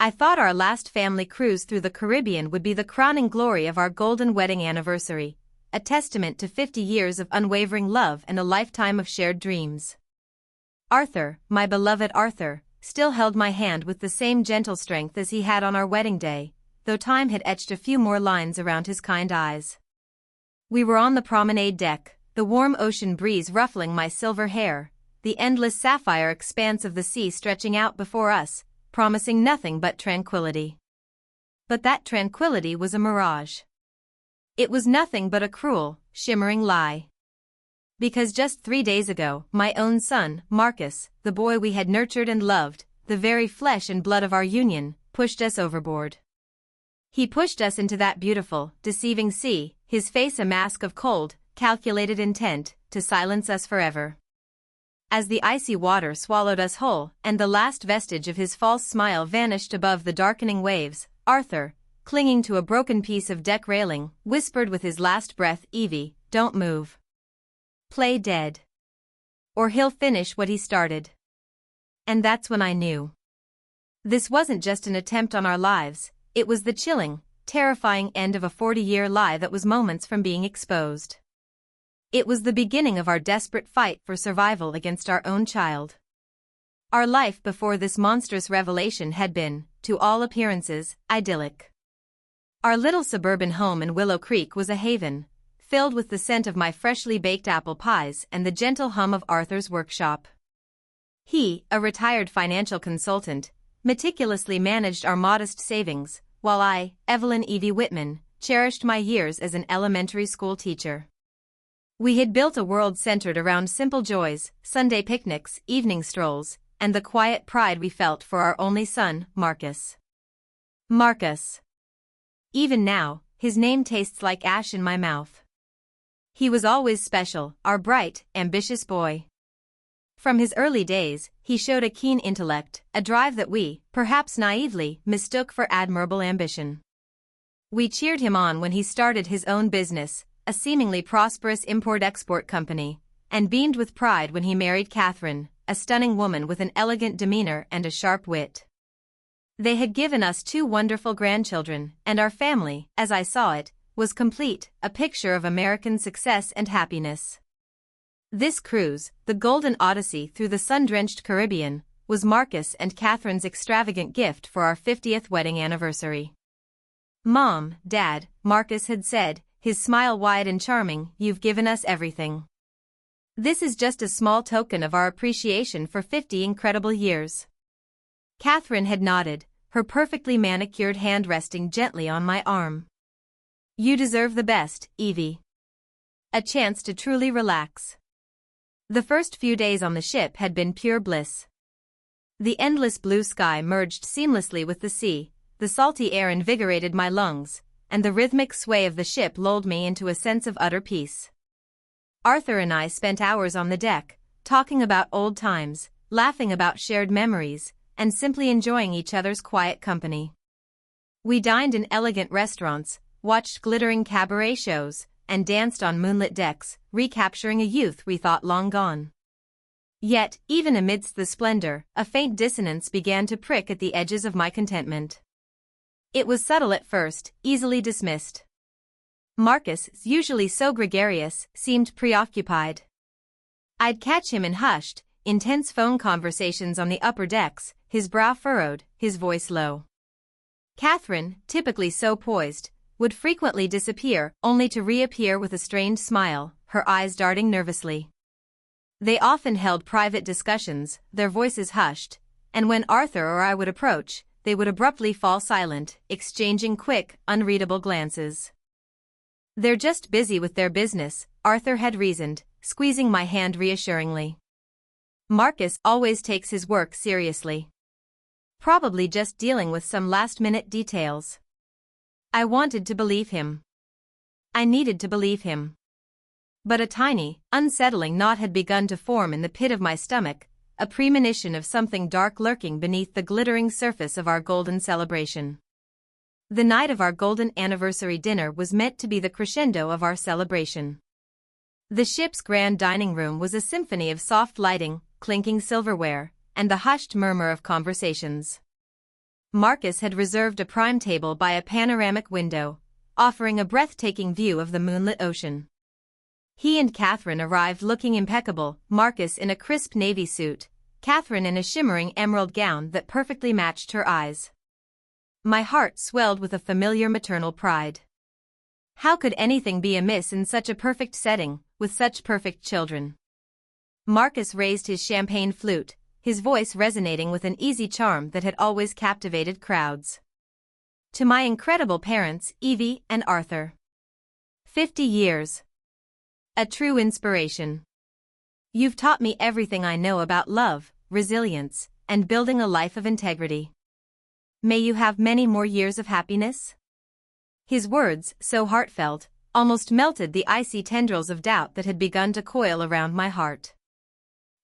I thought our last family cruise through the Caribbean would be the crowning glory of our golden wedding anniversary, a testament to 50 years of unwavering love and a lifetime of shared dreams. Arthur, my beloved Arthur, still held my hand with the same gentle strength as he had on our wedding day, though time had etched a few more lines around his kind eyes. We were on the promenade deck, the warm ocean breeze ruffling my silver hair, the endless sapphire expanse of the sea stretching out before us, promising nothing but tranquility. But that tranquility was a mirage. It was nothing but a cruel, shimmering lie. Because just 3 days ago, my own son, Marcus, the boy we had nurtured and loved, the very flesh and blood of our union, pushed us overboard. He pushed us into that beautiful, deceiving sea, his face a mask of cold, calculated intent, to silence us forever. As the icy water swallowed us whole, and the last vestige of his false smile vanished above the darkening waves, Arthur, clinging to a broken piece of deck railing, whispered with his last breath, "Evie, don't move. Play dead. Or he'll finish what he started." And that's when I knew. This wasn't just an attempt on our lives, it was the chilling, terrifying end of a 40-year lie that was moments from being exposed. It was the beginning of our desperate fight for survival against our own child. Our life before this monstrous revelation had been, to all appearances, idyllic. Our little suburban home in Willow Creek was a haven, filled with the scent of my freshly baked apple pies and the gentle hum of Arthur's workshop. He, a retired financial consultant, meticulously managed our modest savings, while I, Evelyn Evie Whitman, cherished my years as an elementary school teacher. We had built a world centered around simple joys, Sunday picnics, evening strolls, and the quiet pride we felt for our only son, Marcus. Marcus. Even now, his name tastes like ash in my mouth. He was always special, our bright, ambitious boy. From his early days, he showed a keen intellect, a drive that we, perhaps naively, mistook for admirable ambition. We cheered him on when he started his own business, a seemingly prosperous import-export company, and beamed with pride when he married Catherine, a stunning woman with an elegant demeanor and a sharp wit. They had given us 2 wonderful grandchildren, and our family, as I saw it, was complete, a picture of American success and happiness. This cruise, the Golden Odyssey through the sun-drenched Caribbean, was Marcus and Catherine's extravagant gift for our 50th wedding anniversary. "Mom, Dad," Marcus had said, his smile wide and charming, "you've given us everything. This is just a small token of our appreciation for 50 incredible years." Catherine had nodded, her perfectly manicured hand resting gently on my arm. "You deserve the best, Evie." A chance to truly relax. The first few days on the ship had been pure bliss. The endless blue sky merged seamlessly with the sea, the salty air invigorated my lungs, and the rhythmic sway of the ship lulled me into a sense of utter peace. Arthur and I spent hours on the deck, talking about old times, laughing about shared memories, and simply enjoying each other's quiet company. We dined in elegant restaurants, watched glittering cabaret shows, and danced on moonlit decks, recapturing a youth we thought long gone. Yet, even amidst the splendor, a faint dissonance began to prick at the edges of my contentment. It was subtle at first, easily dismissed. Marcus, usually so gregarious, seemed preoccupied. I'd catch him in hushed, intense phone conversations on the upper decks, his brow furrowed, his voice low. Catherine, typically so poised, would frequently disappear, only to reappear with a strained smile, her eyes darting nervously. They often held private discussions, their voices hushed, and when Arthur or I would approach, they would abruptly fall silent, exchanging quick, unreadable glances. "They're just busy with their business," Arthur had reasoned, squeezing my hand reassuringly. "Marcus always takes his work seriously. Probably just dealing with some last-minute details." I wanted to believe him. I needed to believe him. But a tiny, unsettling knot had begun to form in the pit of my stomach, a premonition of something dark lurking beneath the glittering surface of our golden celebration. The night of our golden anniversary dinner was meant to be the crescendo of our celebration. The ship's grand dining room was a symphony of soft lighting, clinking silverware, and the hushed murmur of conversations. Marcus had reserved a prime table by a panoramic window, offering a breathtaking view of the moonlit ocean. He and Catherine arrived looking impeccable, Marcus in a crisp navy suit, Catherine in a shimmering emerald gown that perfectly matched her eyes. My heart swelled with a familiar maternal pride. How could anything be amiss in such a perfect setting, with such perfect children? Marcus raised his champagne flute, his voice resonating with an easy charm that had always captivated crowds. To my incredible parents, Evie and Arthur. 50 years. A true inspiration. You've taught me everything I know about love, resilience, and building a life of integrity. May you have many more years of happiness. His words, so heartfelt, almost melted the icy tendrils of doubt that had begun to coil around my heart.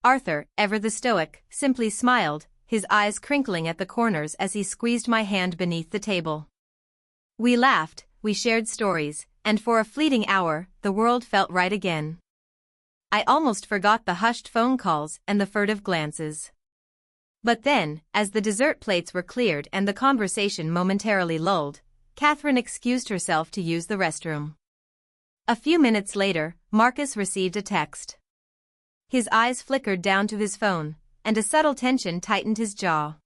Arthur, ever the stoic, simply smiled, his eyes crinkling at the corners as he squeezed my hand beneath the table. We laughed, we shared stories, and for a fleeting hour, the world felt right again. I almost forgot the hushed phone calls and the furtive glances. But then, as the dessert plates were cleared and the conversation momentarily lulled, Catherine excused herself to use the restroom. A few minutes later, Marcus received a text. His eyes flickered down to his phone, and a subtle tension tightened his jaw.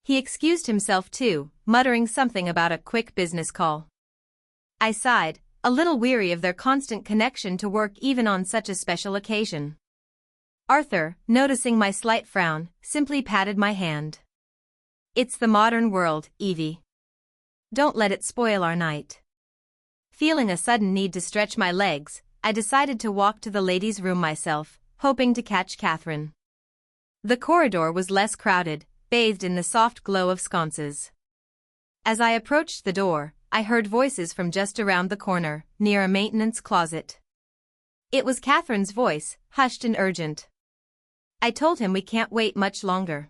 He excused himself too, muttering something about a quick business call. I sighed, a little weary of their constant connection to work even on such a special occasion. Arthur, noticing my slight frown, simply patted my hand. It's the modern world, Evie. Don't let it spoil our night. Feeling a sudden need to stretch my legs, I decided to walk to the ladies' room myself, hoping to catch Catherine. The corridor was less crowded, bathed in the soft glow of sconces. As I approached the door, I heard voices from just around the corner, near a maintenance closet. It was Catherine's voice, hushed and urgent. I told him we can't wait much longer.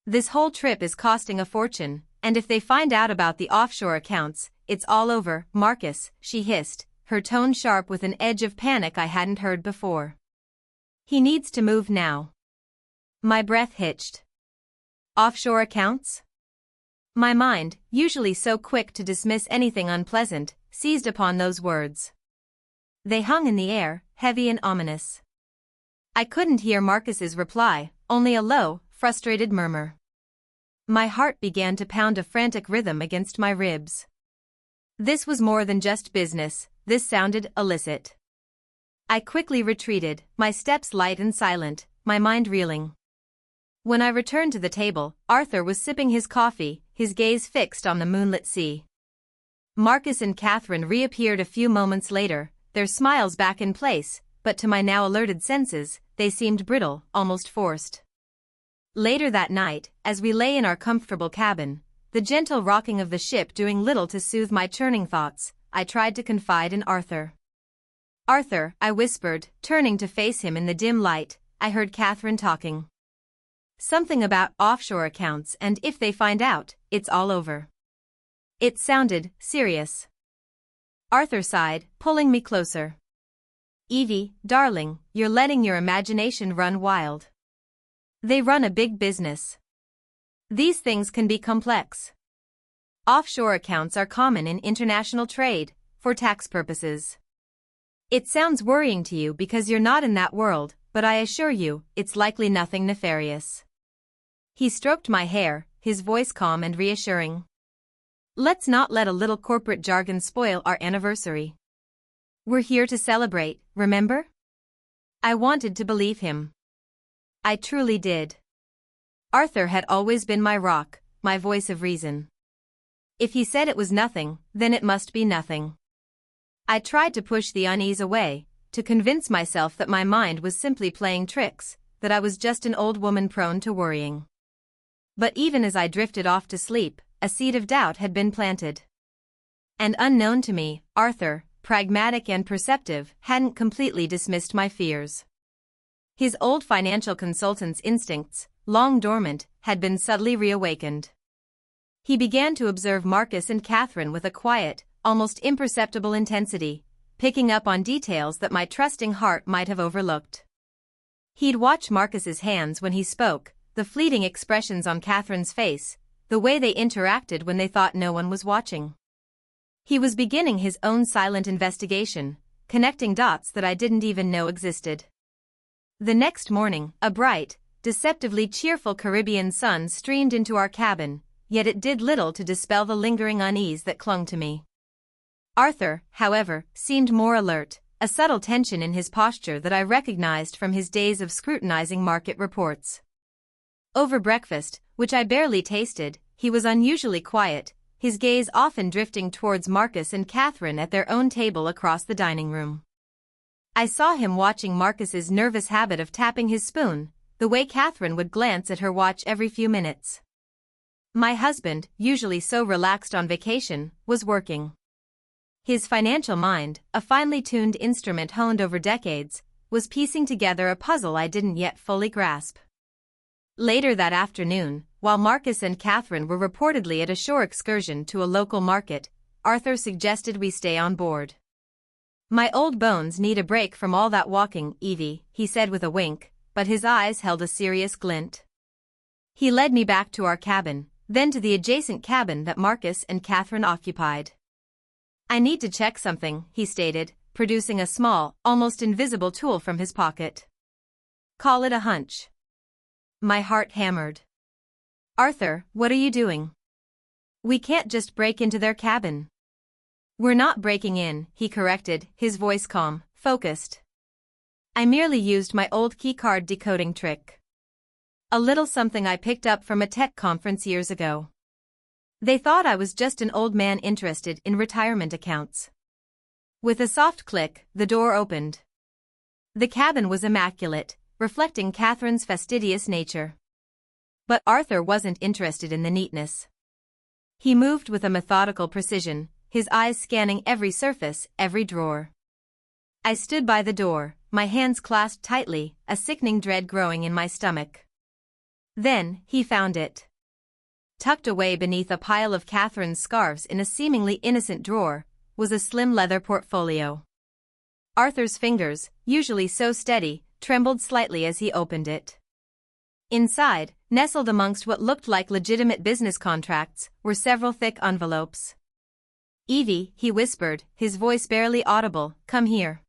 This whole trip is costing a fortune, and if they find out about the offshore accounts, it's all over, Marcus, she hissed, her tone sharp with an edge of panic I hadn't heard before. He needs to move now. My breath hitched. Offshore accounts? My mind, usually so quick to dismiss anything unpleasant, seized upon those words. They hung in the air, heavy and ominous. I couldn't hear Marcus's reply, only a low, frustrated murmur. My heart began to pound a frantic rhythm against my ribs. This was more than just business, this sounded illicit. I quickly retreated, my steps light and silent, my mind reeling. When I returned to the table, Arthur was sipping his coffee, his gaze fixed on the moonlit sea. Marcus and Catherine reappeared a few moments later, their smiles back in place, but to my now alerted senses, they seemed brittle, almost forced. Later that night, as we lay in our comfortable cabin, the gentle rocking of the ship doing little to soothe my churning thoughts, I tried to confide in Arthur. Arthur, I whispered, turning to face him in the dim light. I heard Catherine talking. Something about offshore accounts, and if they find out, it's all over. It sounded serious. Arthur sighed, pulling me closer. Evie, darling, you're letting your imagination run wild. They run a big business. These things can be complex. Offshore accounts are common in international trade, for tax purposes. It sounds worrying to you because you're not in that world, but I assure you, it's likely nothing nefarious. He stroked my hair, his voice calm and reassuring. Let's not let a little corporate jargon spoil our anniversary. We're here to celebrate, remember? I wanted to believe him. I truly did. Arthur had always been my rock, my voice of reason. If he said it was nothing, then it must be nothing. I tried to push the unease away, to convince myself that my mind was simply playing tricks, that I was just an old woman prone to worrying. But even as I drifted off to sleep, a seed of doubt had been planted. And unknown to me, Arthur, pragmatic and perceptive, hadn't completely dismissed my fears. His old financial consultant's instincts, long dormant, had been subtly reawakened. He began to observe Marcus and Catherine with a quiet, almost imperceptible intensity, picking up on details that my trusting heart might have overlooked. He'd watch Marcus's hands when he spoke, the fleeting expressions on Catherine's face, the way they interacted when they thought no one was watching. He was beginning his own silent investigation, connecting dots that I didn't even know existed. The next morning, a bright, deceptively cheerful Caribbean sun streamed into our cabin, yet it did little to dispel the lingering unease that clung to me. Arthur, however, seemed more alert, a subtle tension in his posture that I recognized from his days of scrutinizing market reports. Over breakfast, which I barely tasted, he was unusually quiet, his gaze often drifting towards Marcus and Catherine at their own table across the dining room. I saw him watching Marcus's nervous habit of tapping his spoon, the way Catherine would glance at her watch every few minutes. My husband, usually so relaxed on vacation, was working. His financial mind, a finely tuned instrument honed over decades, was piecing together a puzzle I didn't yet fully grasp. Later that afternoon, while Marcus and Catherine were reportedly at a shore excursion to a local market, Arthur suggested we stay on board. "My old bones need a break from all that walking, Evie," he said with a wink, but his eyes held a serious glint. He led me back to our cabin, then to the adjacent cabin that Marcus and Catherine occupied. "I need to check something," he stated, producing a small, almost invisible tool from his pocket. "Call it a hunch." My heart hammered. "Arthur, what are you doing? We can't just break into their cabin." "We're not breaking in," he corrected, his voice calm, focused. "I merely used my old keycard decoding trick. A little something I picked up from a tech conference years ago. They thought I was just an old man interested in retirement accounts." With a soft click, the door opened. The cabin was immaculate, reflecting Catherine's fastidious nature. But Arthur wasn't interested in the neatness. He moved with a methodical precision, his eyes scanning every surface, every drawer. I stood by the door, my hands clasped tightly, a sickening dread growing in my stomach. Then, he found it. Tucked away beneath a pile of Catherine's scarves in a seemingly innocent drawer, was a slim leather portfolio. Arthur's fingers, usually so steady, trembled slightly as he opened it. Inside, nestled amongst what looked like legitimate business contracts, were several thick envelopes. "Evie," he whispered, his voice barely audible, "come here."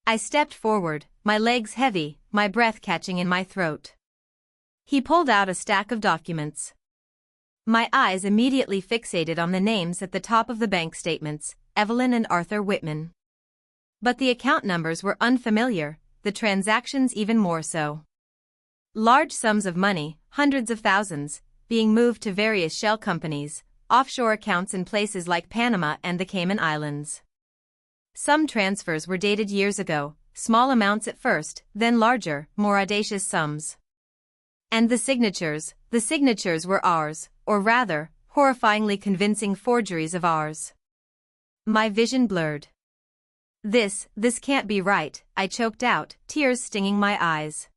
I stepped forward, my legs heavy, my breath catching in my throat. He pulled out a stack of documents. My eyes immediately fixated on the names at the top of the bank statements, Evelyn and Arthur Whitman. But the account numbers were unfamiliar, the transactions even more so. Large sums of money, hundreds of thousands, being moved to various shell companies, offshore accounts in places like Panama and the Cayman Islands. Some transfers were dated years ago, small amounts at first, then larger, more audacious sums. And the signatures were ours, or rather, horrifyingly convincing forgeries of ours. My vision blurred. This can't be right," I choked out, tears stinging my eyes.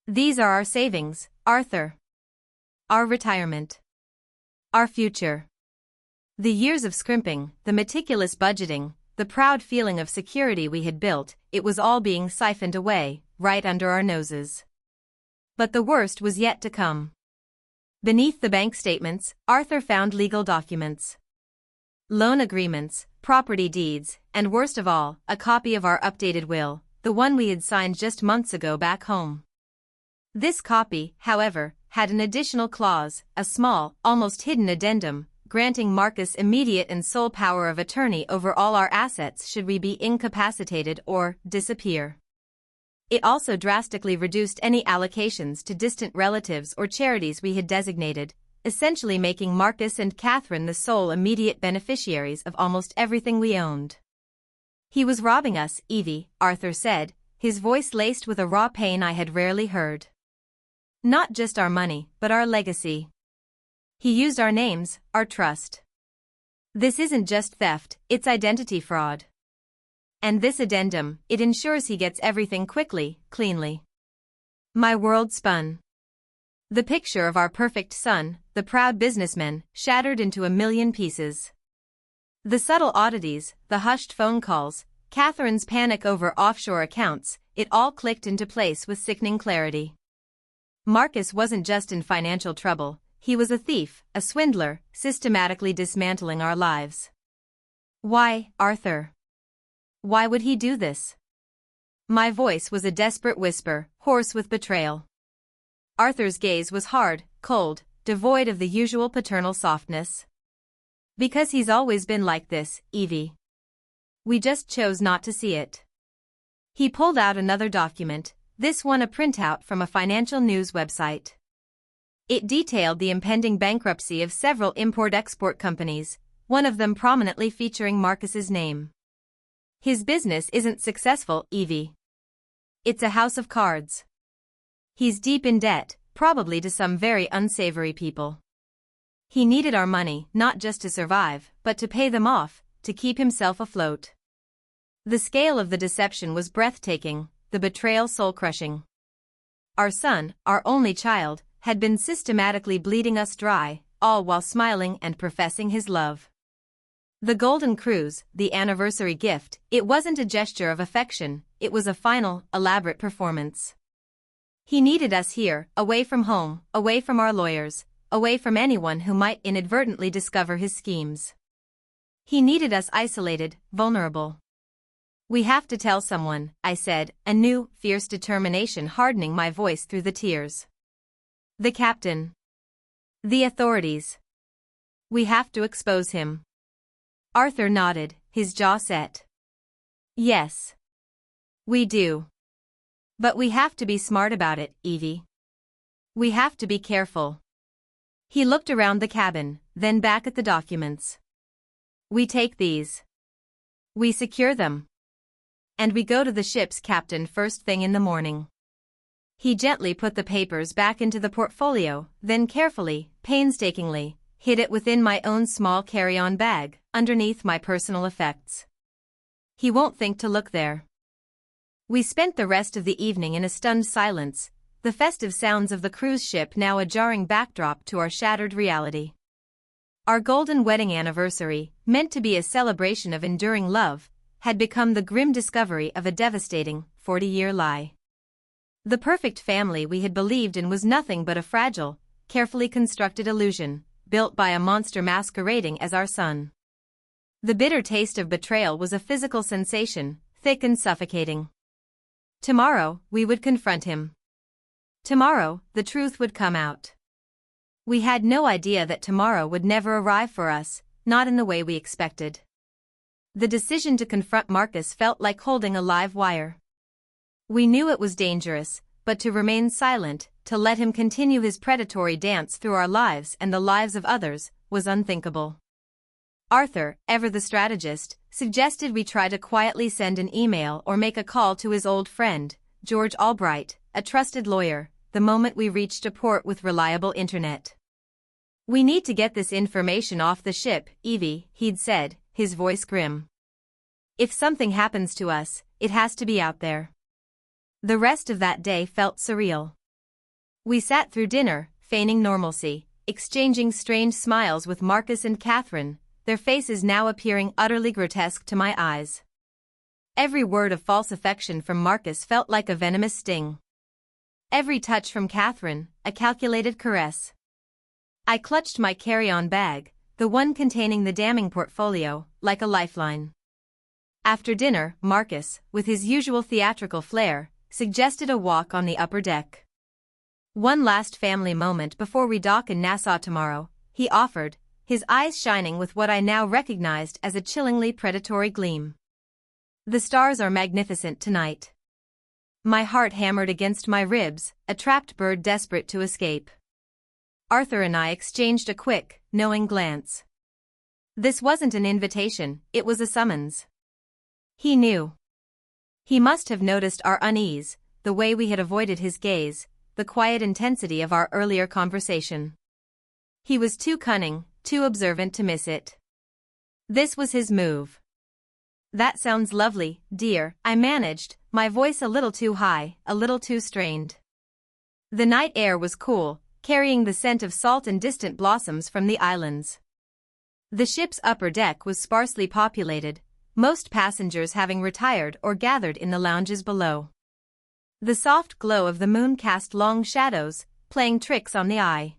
"These are our savings, Arthur. Our retirement. Our future." The years of scrimping, the meticulous budgeting, the proud feeling of security we had built, it was all being siphoned away, right under our noses. But the worst was yet to come. Beneath the bank statements, Arthur found legal documents. Loan agreements, property deeds, and worst of all, a copy of our updated will, the one we had signed just months ago back home. This copy, however, had an additional clause, a small, almost hidden addendum, granting Marcus immediate and sole power of attorney over all our assets should we be incapacitated or disappear. It also drastically reduced any allocations to distant relatives or charities we had designated, essentially making Marcus and Catherine the sole immediate beneficiaries of almost everything we owned. "He was robbing us, Evie," Arthur said, his voice laced with a raw pain I had rarely heard. "Not just our money, but our legacy. He used our names, our trust. This isn't just theft, it's identity fraud. And this addendum, it ensures he gets everything quickly, cleanly." My world spun. The picture of our perfect son, the proud businessman, shattered into a million pieces. The subtle oddities, the hushed phone calls, Catherine's panic over offshore accounts, it all clicked into place with sickening clarity. Marcus wasn't just in financial trouble, he was a thief, a swindler, systematically dismantling our lives. Why, Arthur? Why would he do this? My voice was a desperate whisper, hoarse with betrayal. Arthur's gaze was hard, cold, devoid of the usual paternal softness. Because he's always been like this, Evie. We just chose not to see it. He pulled out another document, this one a printout from a financial news website. It detailed the impending bankruptcy of several import-export companies, one of them prominently featuring Marcus's name. His business isn't successful, Evie. It's a house of cards. He's deep in debt, probably to some very unsavory people. He needed our money not just to survive, but to pay them off, to keep himself afloat. The scale of the deception was breathtaking, the betrayal soul-crushing. Our son, our only child, had been systematically bleeding us dry, all while smiling and professing his love. The golden cruise, the anniversary gift, it wasn't a gesture of affection, it was a final, elaborate performance. He needed us here, away from home, away from our lawyers, away from anyone who might inadvertently discover his schemes. He needed us isolated, vulnerable. We have to tell someone, I said, a new, fierce determination hardening my voice through the tears. The captain. The authorities. We have to expose him. Arthur nodded, his jaw set. Yes. We do. But we have to be smart about it, Evie. We have to be careful. He looked around the cabin, then back at the documents. We take these. We secure them. And we go to the ship's captain first thing in the morning. He gently put the papers back into the portfolio, then carefully, painstakingly, hid it within my own small carry-on bag, underneath my personal effects. He won't think to look there. We spent the rest of the evening in a stunned silence, the festive sounds of the cruise ship now a jarring backdrop to our shattered reality. Our golden wedding anniversary, meant to be a celebration of enduring love, had become the grim discovery of a devastating, 40-year lie. The perfect family we had believed in was nothing but a fragile, carefully constructed illusion, built by a monster masquerading as our son. The bitter taste of betrayal was a physical sensation, thick and suffocating. Tomorrow, we would confront him. Tomorrow, the truth would come out. We had no idea that tomorrow would never arrive for us, not in the way we expected. The decision to confront Marcus felt like holding a live wire. We knew it was dangerous, but to remain silent, to let him continue his predatory dance through our lives and the lives of others, was unthinkable. Arthur, ever the strategist, suggested we try to quietly send an email or make a call to his old friend, George Albright, a trusted lawyer, the moment we reached a port with reliable internet. We need to get this information off the ship, Evie, he'd said, his voice grim. If something happens to us, it has to be out there. The rest of that day felt surreal. We sat through dinner, feigning normalcy, exchanging strange smiles with Marcus and Catherine, their faces now appearing utterly grotesque to my eyes. Every word of false affection from Marcus felt like a venomous sting. Every touch from Catherine, a calculated caress. I clutched my carry-on bag, the one containing the damning portfolio, like a lifeline. After dinner, Marcus, with his usual theatrical flair, suggested a walk on the upper deck. One last family moment before we dock in Nassau tomorrow, he offered, his eyes shining with what I now recognized as a chillingly predatory gleam. The stars are magnificent tonight. My heart hammered against my ribs, a trapped bird desperate to escape. Arthur and I exchanged a quick, knowing glance. This wasn't an invitation, it was a summons. He knew. He must have noticed our unease, the way we had avoided his gaze, the quiet intensity of our earlier conversation. He was too cunning, too observant to miss it. This was his move. That sounds lovely, dear, I managed, my voice a little too high, a little too strained. The night air was cool, carrying the scent of salt and distant blossoms from the islands. The ship's upper deck was sparsely populated, most passengers having retired or gathered in the lounges below. The soft glow of the moon cast long shadows, playing tricks on the eye.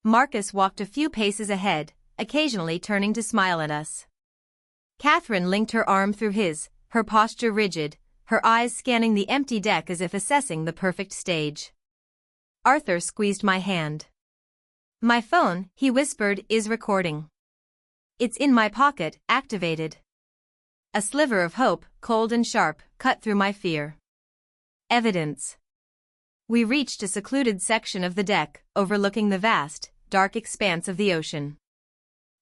Marcus walked a few paces ahead, occasionally turning to smile at us. Catherine linked her arm through his, her posture rigid, her eyes scanning the empty deck as if assessing the perfect stage. Arthur squeezed my hand. "My phone," he whispered, "is recording." "It's in my pocket, activated." A sliver of hope, cold and sharp, cut through my fear. Evidence. We reached a secluded section of the deck, overlooking the vast, dark expanse of the ocean.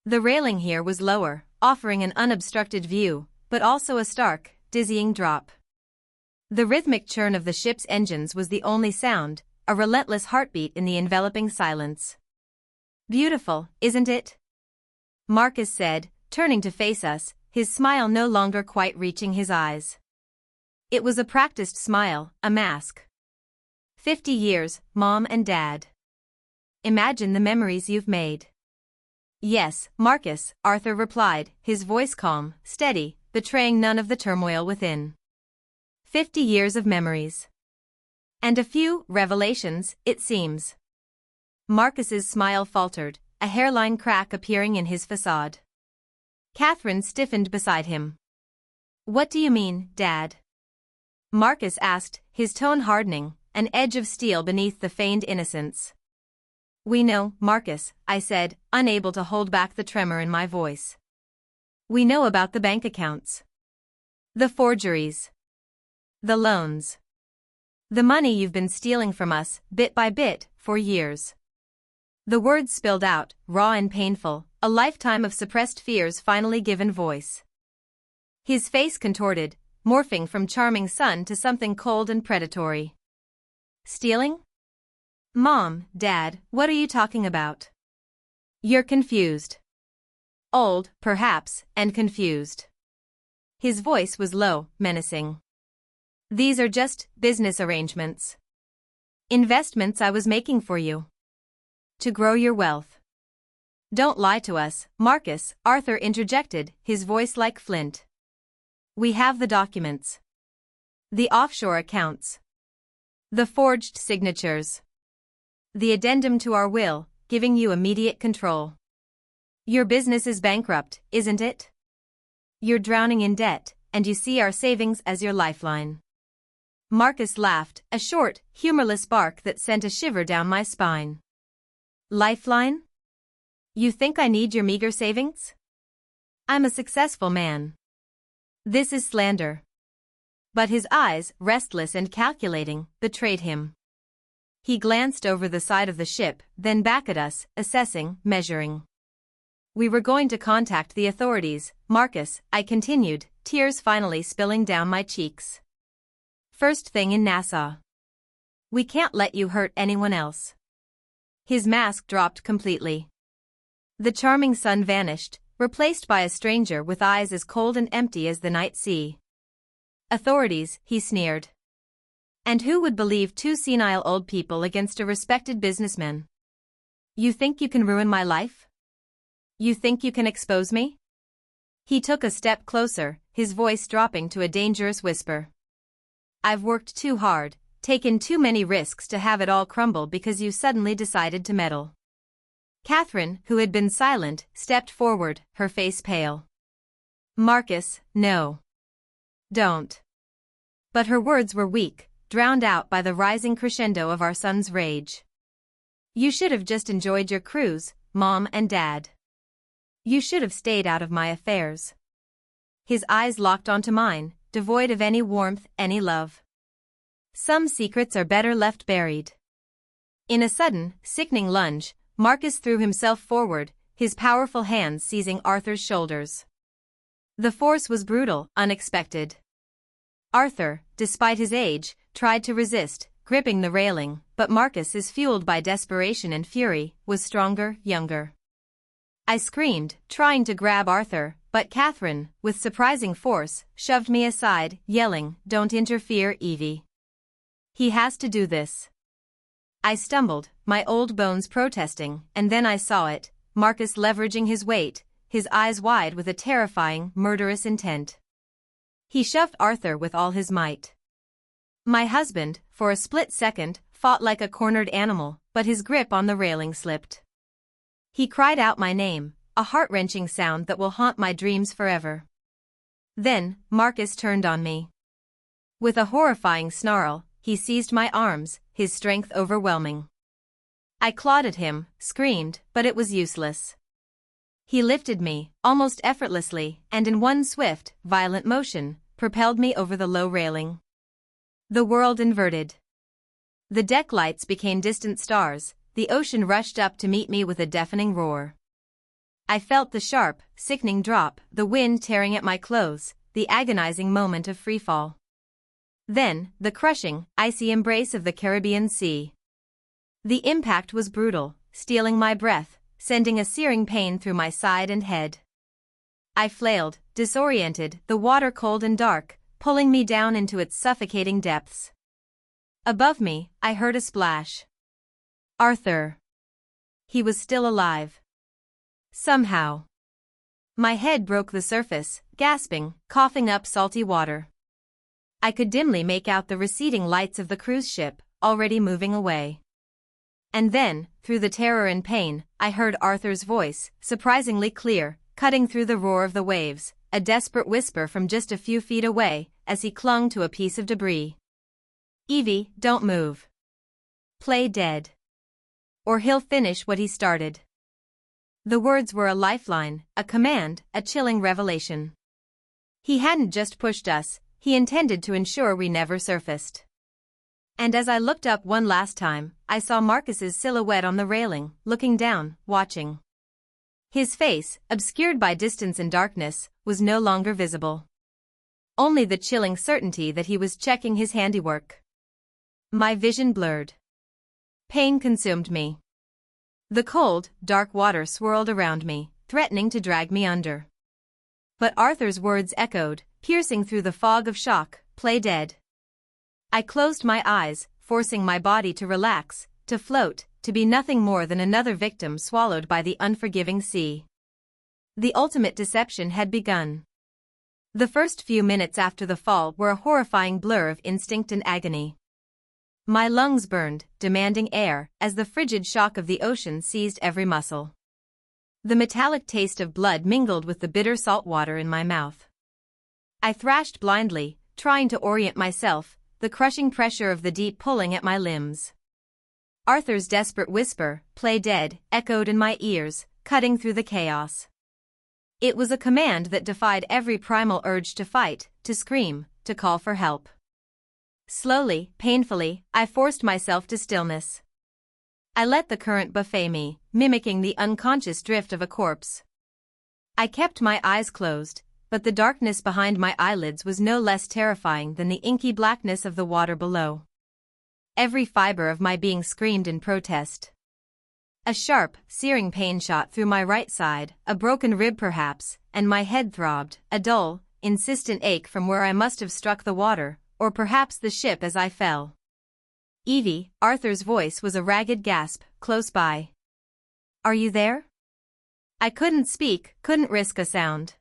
The railing here was lower, offering an unobstructed view, but also a stark, dizzying drop. The rhythmic churn of the ship's engines was the only sound, a relentless heartbeat in the enveloping silence. "Beautiful, isn't it?" Marcus said, turning to face us, his smile no longer quite reaching his eyes. It was a practiced smile, a mask. 50 years, Mom and Dad. Imagine the memories you've made. "Yes, Marcus," Arthur replied, his voice calm, steady, betraying none of the turmoil within. 50 years of memories. And a few revelations, it seems. Marcus's smile faltered, a hairline crack appearing in his facade. Catherine stiffened beside him. "What do you mean, Dad?" Marcus asked, his tone hardening, an edge of steel beneath the feigned innocence. "We know, Marcus," I said, unable to hold back the tremor in my voice. "We know about the bank accounts. The forgeries. The loans. The money you've been stealing from us, bit by bit, for years." The words spilled out, raw and painful, a lifetime of suppressed fears finally given voice. His face contorted, morphing from charming son to something cold and predatory. "Stealing? Mom, Dad, what are you talking about?" "You're confused." Old, perhaps, and confused. His voice was low, menacing. "These are just business arrangements. Investments I was making for you. To grow your wealth." "Don't lie to us, Marcus," Arthur interjected, his voice like flint. "We have the documents. The offshore accounts. The forged signatures. The addendum to our will, giving you immediate control. Your business is bankrupt, isn't it? You're drowning in debt, and you see our savings as your lifeline." Marcus laughed, a short, humorless bark that sent a shiver down my spine. "Lifeline? You think I need your meager savings? I'm a successful man." "This is slander." But his eyes, restless and calculating, betrayed him. He glanced over the side of the ship, then back at us, assessing, measuring. "We were going to contact the authorities, Marcus," I continued, tears finally spilling down my cheeks. "First thing in Nassau. We can't let you hurt anyone else." His mask dropped completely. The charming sun vanished, replaced by a stranger with eyes as cold and empty as the night sea. "Authorities," he sneered. "And who would believe two senile old people against a respected businessman? You think you can ruin my life? You think you can expose me?" He took a step closer, his voice dropping to a dangerous whisper. "I've worked too hard, taken too many risks to have it all crumble because you suddenly decided to meddle." Catherine, who had been silent, stepped forward, her face pale. "Marcus, no. Don't." But her words were weak, drowned out by the rising crescendo of our son's rage. "You should have just enjoyed your cruise, Mom and Dad. You should have stayed out of my affairs." His eyes locked onto mine, devoid of any warmth, any love. Some secrets are better left buried. In a sudden, sickening lunge, Marcus threw himself forward, his powerful hands seizing Arthur's shoulders. The force was brutal, unexpected. Arthur, despite his age, tried to resist, gripping the railing, but Marcus, is fueled by desperation and fury, was stronger, younger. I screamed, trying to grab Arthur, but Catherine, with surprising force, shoved me aside, yelling, "Don't interfere, Evie. He has to do this." I stumbled, my old bones protesting, and then I saw it, Marcus leveraging his weight, his eyes wide with a terrifying, murderous intent. He shoved Arthur with all his might. My husband, for a split second, fought like a cornered animal, but his grip on the railing slipped. He cried out my name, a heart-wrenching sound that will haunt my dreams forever. Then, Marcus turned on me. With a horrifying snarl, he seized my arms, his strength overwhelming. I clawed at him, screamed, but it was useless. He lifted me, almost effortlessly, and in one swift, violent motion, propelled me over the low railing. The world inverted. The deck lights became distant stars, the ocean rushed up to meet me with a deafening roar. I felt the sharp, sickening drop, the wind tearing at my clothes, the agonizing moment of freefall. Then, the crushing, icy embrace of the Caribbean Sea. The impact was brutal, stealing my breath, sending a searing pain through my side and head. I flailed, disoriented, the water cold and dark, pulling me down into its suffocating depths. Above me, I heard a splash. Arthur. He was still alive. Somehow. My head broke the surface, gasping, coughing up salty water. I could dimly make out the receding lights of the cruise ship, already moving away. And then, through the terror and pain, I heard Arthur's voice, surprisingly clear, cutting through the roar of the waves, a desperate whisper from just a few feet away, as he clung to a piece of debris. Evie, don't move. Play dead. Or he'll finish what he started. The words were a lifeline, a command, a chilling revelation. He hadn't just pushed us, he intended to ensure we never surfaced. And as I looked up one last time, I saw Marcus's silhouette on the railing, looking down, watching. His face, obscured by distance and darkness, was no longer visible. Only the chilling certainty that he was checking his handiwork. My vision blurred. Pain consumed me. The cold, dark water swirled around me, threatening to drag me under. But Arthur's words echoed, piercing through the fog of shock, play dead. I closed my eyes, forcing my body to relax, to float, to be nothing more than another victim swallowed by the unforgiving sea. The ultimate deception had begun. The first few minutes after the fall were a horrifying blur of instinct and agony. My lungs burned, demanding air, as the frigid shock of the ocean seized every muscle. The metallic taste of blood mingled with the bitter salt water in my mouth. I thrashed blindly, trying to orient myself, the crushing pressure of the deep pulling at my limbs. Arthur's desperate whisper, play dead, echoed in my ears, cutting through the chaos. It was a command that defied every primal urge to fight, to scream, to call for help. Slowly, painfully, I forced myself to stillness. I let the current buffet me, mimicking the unconscious drift of a corpse. I kept my eyes closed, but the darkness behind my eyelids was no less terrifying than the inky blackness of the water below. Every fiber of my being screamed in protest. A sharp, searing pain shot through my right side, a broken rib perhaps, and my head throbbed, a dull, insistent ache from where I must have struck the water, or perhaps the ship as I fell. Evie, Arthur's voice was a ragged gasp, close by. Are you there? I couldn't speak, couldn't risk a sound.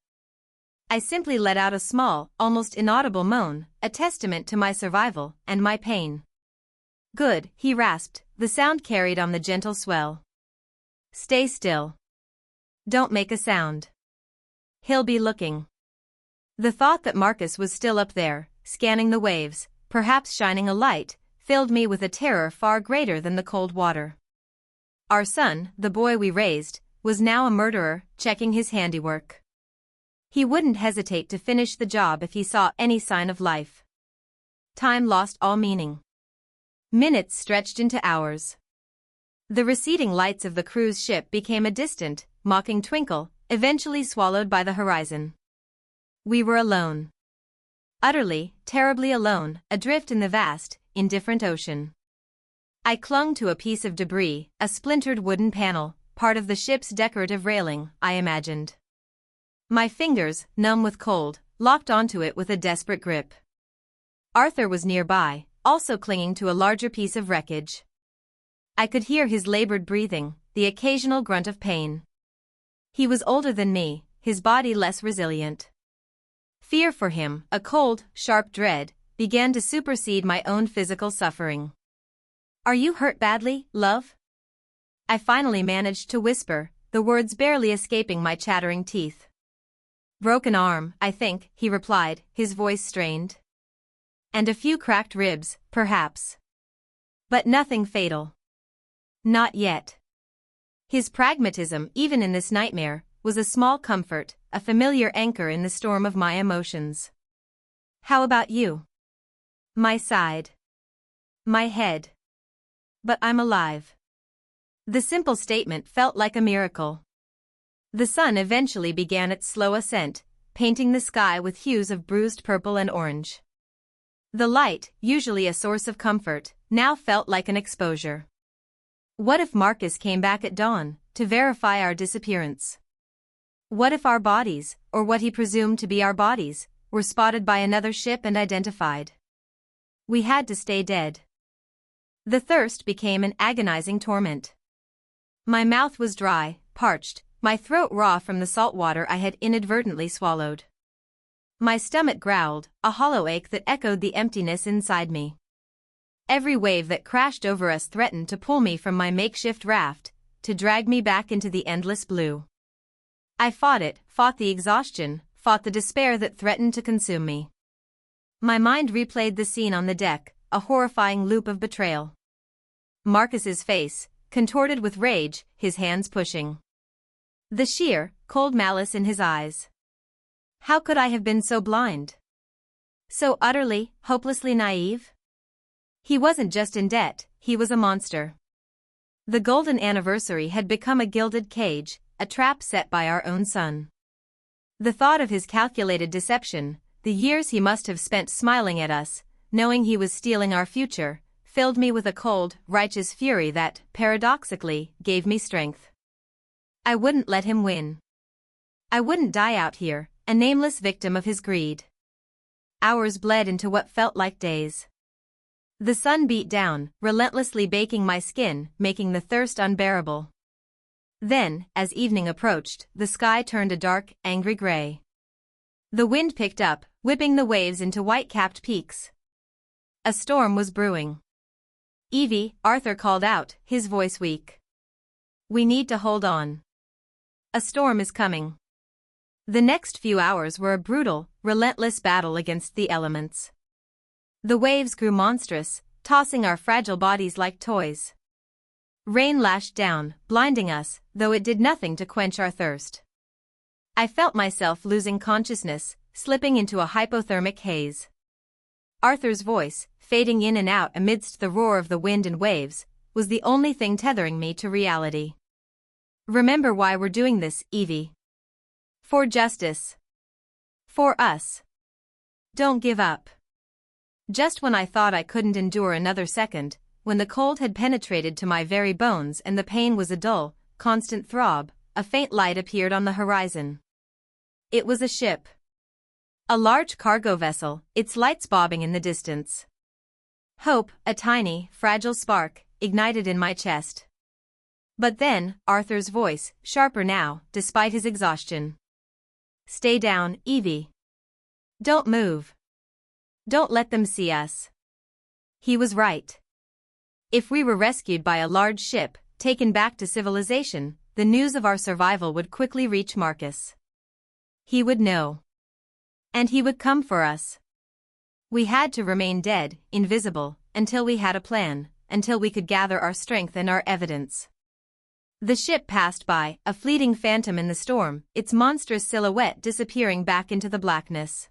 I simply let out a small, almost inaudible moan, a testament to my survival and my pain. Good, he rasped, the sound carried on the gentle swell. Stay still. Don't make a sound. He'll be looking. The thought that Marcus was still up there, scanning the waves, perhaps shining a light, filled me with a terror far greater than the cold water. Our son, the boy we raised, was now a murderer, checking his handiwork. He wouldn't hesitate to finish the job if he saw any sign of life. Time lost all meaning. Minutes stretched into hours. The receding lights of the cruise ship became a distant, mocking twinkle, eventually swallowed by the horizon. We were alone. Utterly, terribly alone, adrift in the vast, indifferent ocean. I clung to a piece of debris, a splintered wooden panel, part of the ship's decorative railing, I imagined. My fingers, numb with cold, locked onto it with a desperate grip. Arthur was nearby, also clinging to a larger piece of wreckage. I could hear his labored breathing, the occasional grunt of pain. He was older than me, his body less resilient. Fear for him, a cold, sharp dread, began to supersede my own physical suffering. Are you hurt badly, love? I finally managed to whisper, the words barely escaping my chattering teeth. "Broken arm, I think," he replied, his voice strained. "And a few cracked ribs, perhaps. But nothing fatal. Not yet." His pragmatism, even in this nightmare, was a small comfort, a familiar anchor in the storm of my emotions. "How about you?" "My side. My head. But I'm alive." The simple statement felt like a miracle. The sun eventually began its slow ascent, painting the sky with hues of bruised purple and orange. The light, usually a source of comfort, now felt like an exposure. What if Marcus came back at dawn, to verify our disappearance? What if our bodies, or what he presumed to be our bodies, were spotted by another ship and identified? We had to stay dead. The thirst became an agonizing torment. My mouth was dry, parched, my throat raw from the salt water I had inadvertently swallowed. My stomach growled, a hollow ache that echoed the emptiness inside me. Every wave that crashed over us threatened to pull me from my makeshift raft, to drag me back into the endless blue. I fought it, fought the exhaustion, fought the despair that threatened to consume me. My mind replayed the scene on the deck, a horrifying loop of betrayal. Marcus's face, contorted with rage, his hands pushing. The sheer, cold malice in his eyes. How could I have been so blind? So utterly, hopelessly naive? He wasn't just in debt, he was a monster. The golden anniversary had become a gilded cage, a trap set by our own sun. The thought of his calculated deception, the years he must have spent smiling at us, knowing he was stealing our future, filled me with a cold, righteous fury that, paradoxically, gave me strength. I wouldn't let him win. I wouldn't die out here, a nameless victim of his greed. Hours bled into what felt like days. The sun beat down, relentlessly baking my skin, making the thirst unbearable. Then, as evening approached, the sky turned a dark, angry gray. The wind picked up, whipping the waves into white-capped peaks. A storm was brewing. "Evie," Arthur called out, his voice weak. "We need to hold on. A storm is coming." The next few hours were a brutal, relentless battle against the elements. The waves grew monstrous, tossing our fragile bodies like toys. Rain lashed down, blinding us, though it did nothing to quench our thirst. I felt myself losing consciousness, slipping into a hypothermic haze. Arthur's voice, fading in and out amidst the roar of the wind and waves, was the only thing tethering me to reality. "Remember why we're doing this, Evie. For justice. For us. Don't give up." Just when I thought I couldn't endure another second, when the cold had penetrated to my very bones and the pain was a dull, constant throb, a faint light appeared on the horizon. It was a ship. A large cargo vessel, its lights bobbing in the distance. Hope, a tiny, fragile spark, ignited in my chest. But then, Arthur's voice, sharper now, despite his exhaustion. "Stay down, Evie. Don't move. Don't let them see us." He was right. If we were rescued by a large ship, taken back to civilization, the news of our survival would quickly reach Marcus. He would know. And he would come for us. We had to remain dead, invisible, until we had a plan, until we could gather our strength and our evidence. The ship passed by, a fleeting phantom in the storm, its monstrous silhouette disappearing back into the blackness.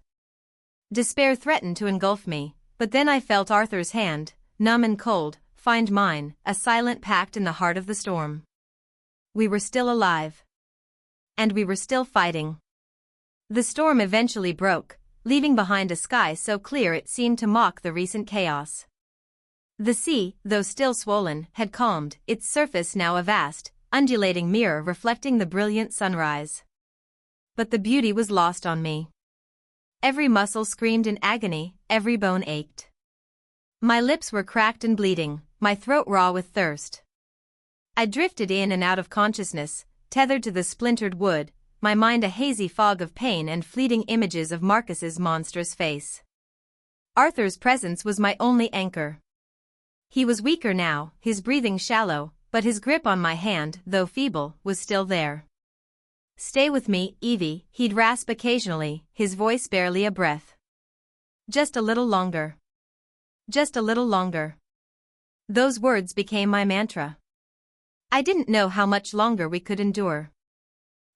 Despair threatened to engulf me, but then I felt Arthur's hand, numb and cold, find mine, a silent pact in the heart of the storm. We were still alive. And we were still fighting. The storm eventually broke, leaving behind a sky so clear it seemed to mock the recent chaos. The sea, though still swollen, had calmed, its surface now a vast, undulating mirror reflecting the brilliant sunrise. But the beauty was lost on me. Every muscle screamed in agony, every bone ached. My lips were cracked and bleeding, my throat raw with thirst. I drifted in and out of consciousness, tethered to the splintered wood, my mind a hazy fog of pain and fleeting images of Marcus's monstrous face. Arthur's presence was my only anchor. He was weaker now, his breathing shallow, but his grip on my hand, though feeble, was still there. "Stay with me, Evie," he'd rasp occasionally, his voice barely a breath. "Just a little longer. Just a little longer." Those words became my mantra. I didn't know how much longer we could endure.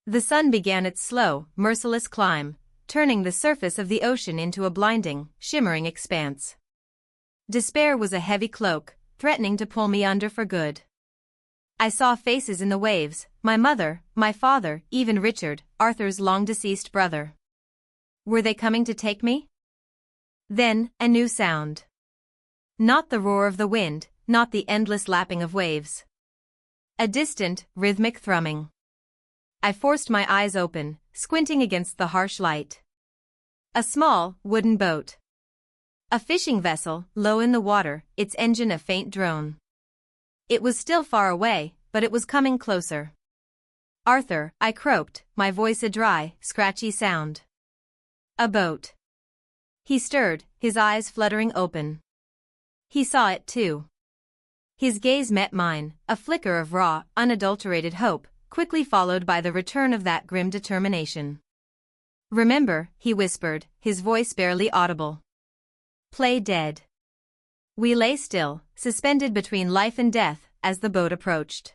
The sun began its slow, merciless climb, turning the surface of the ocean into a blinding, shimmering expanse. Despair was a heavy cloak, threatening to pull me under for good. I saw faces in the waves, my mother, my father, even Richard, Arthur's long-deceased brother. Were they coming to take me? Then, a new sound. Not the roar of the wind, not the endless lapping of waves. A distant, rhythmic thrumming. I forced my eyes open, squinting against the harsh light. A small, wooden boat. A fishing vessel, low in the water, its engine a faint drone. It was still far away, but it was coming closer. "Arthur," I croaked, my voice a dry, scratchy sound. "A boat." He stirred, his eyes fluttering open. He saw it too. His gaze met mine, a flicker of raw, unadulterated hope, quickly followed by the return of that grim determination. "Remember," he whispered, his voice barely audible. "Play dead." We lay still, suspended between life and death, as the boat approached.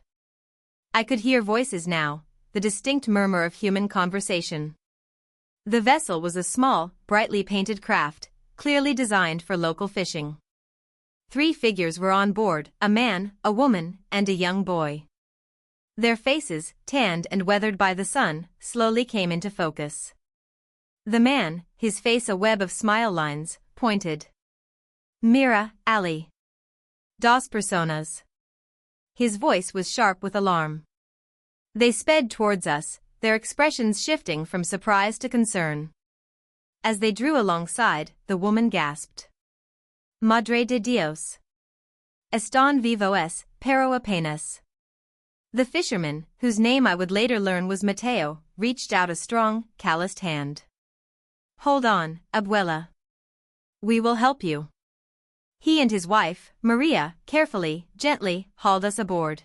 I could hear voices now, the distinct murmur of human conversation. The vessel was a small, brightly painted craft, clearly designed for local fishing. 3 figures were on board, a man, a woman, and a young boy. Their faces, tanned and weathered by the sun, slowly came into focus. The man, his face a web of smile lines, pointed. "Mira, Ali. Dos personas." His voice was sharp with alarm. They sped towards us, their expressions shifting from surprise to concern. As they drew alongside, the woman gasped. "Madre de Dios. Están vivos, pero apenas." The fisherman, whose name I would later learn was Mateo, reached out a strong, calloused hand. "Hold on, abuela. We will help you." He and his wife, Maria, carefully, gently, hauled us aboard.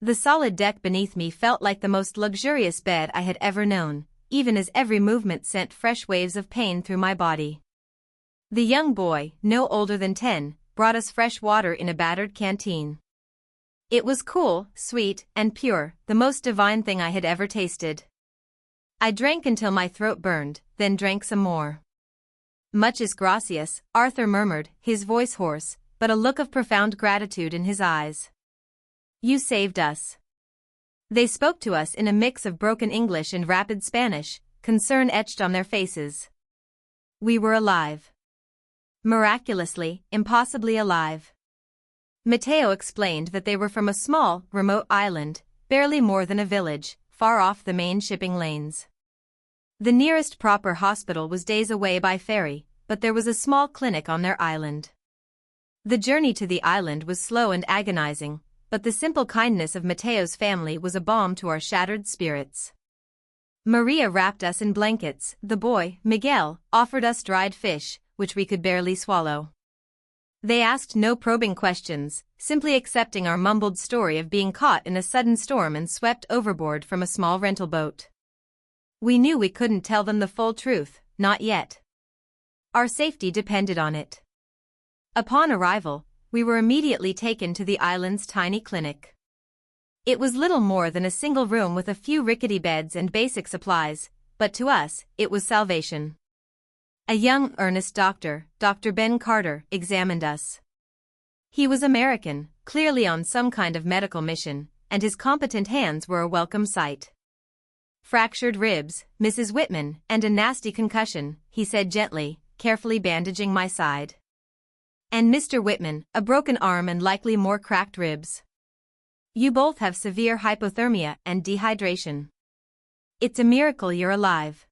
The solid deck beneath me felt like the most luxurious bed I had ever known, even as every movement sent fresh waves of pain through my body. The young boy, no older than 10, brought us fresh water in a battered canteen. It was cool, sweet, and pure, the most divine thing I had ever tasted. I drank until my throat burned, then drank some more. "Muchas gracias," Arthur murmured, his voice hoarse, but a look of profound gratitude in his eyes. "You saved us." They spoke to us in a mix of broken English and rapid Spanish, concern etched on their faces. We were alive. Miraculously, impossibly alive. Mateo explained that they were from a small, remote island, barely more than a village, far off the main shipping lanes. The nearest proper hospital was days away by ferry, but there was a small clinic on their island. The journey to the island was slow and agonizing, but the simple kindness of Mateo's family was a balm to our shattered spirits. Maria wrapped us in blankets, the boy, Miguel, offered us dried fish, which we could barely swallow. They asked no probing questions, simply accepting our mumbled story of being caught in a sudden storm and swept overboard from a small rental boat. We knew we couldn't tell them the full truth, not yet. Our safety depended on it. Upon arrival, we were immediately taken to the island's tiny clinic. It was little more than a single room with a few rickety beds and basic supplies, but to us, it was salvation. A young, earnest doctor, Dr. Ben Carter, examined us. He was American, clearly on some kind of medical mission, and his competent hands were a welcome sight. "Fractured ribs, Mrs. Whitman, and a nasty concussion," he said gently, carefully bandaging my side. "And Mr. Whitman, a broken arm and likely more cracked ribs. You both have severe hypothermia and dehydration. It's a miracle you're alive."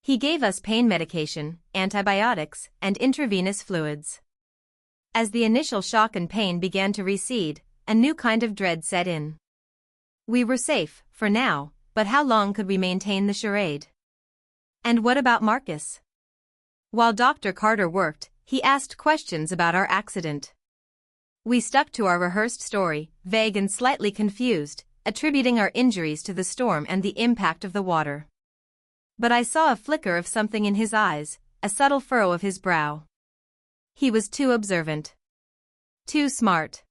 He gave us pain medication, antibiotics, and intravenous fluids. As the initial shock and pain began to recede, a new kind of dread set in. We were safe, for now, but how long could we maintain the charade? And what about Marcus? While Dr. Carter worked, he asked questions about our accident. We stuck to our rehearsed story, vague and slightly confused, attributing our injuries to the storm and the impact of the water. But I saw a flicker of something in his eyes, a subtle furrow of his brow. He was too observant. Too smart.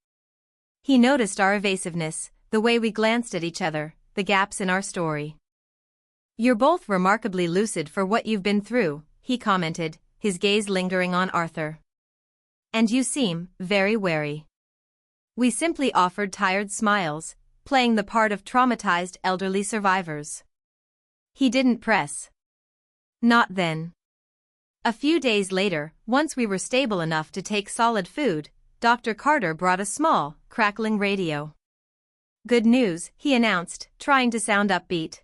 He noticed our evasiveness, the way we glanced at each other, the gaps in our story. "You're both remarkably lucid for what you've been through," he commented, his gaze lingering on Arthur. "And you seem very wary." We simply offered tired smiles, playing the part of traumatized elderly survivors. He didn't press. Not then. A few days later, once we were stable enough to take solid food, Dr. Carter brought a small, crackling radio. "Good news," he announced, trying to sound upbeat.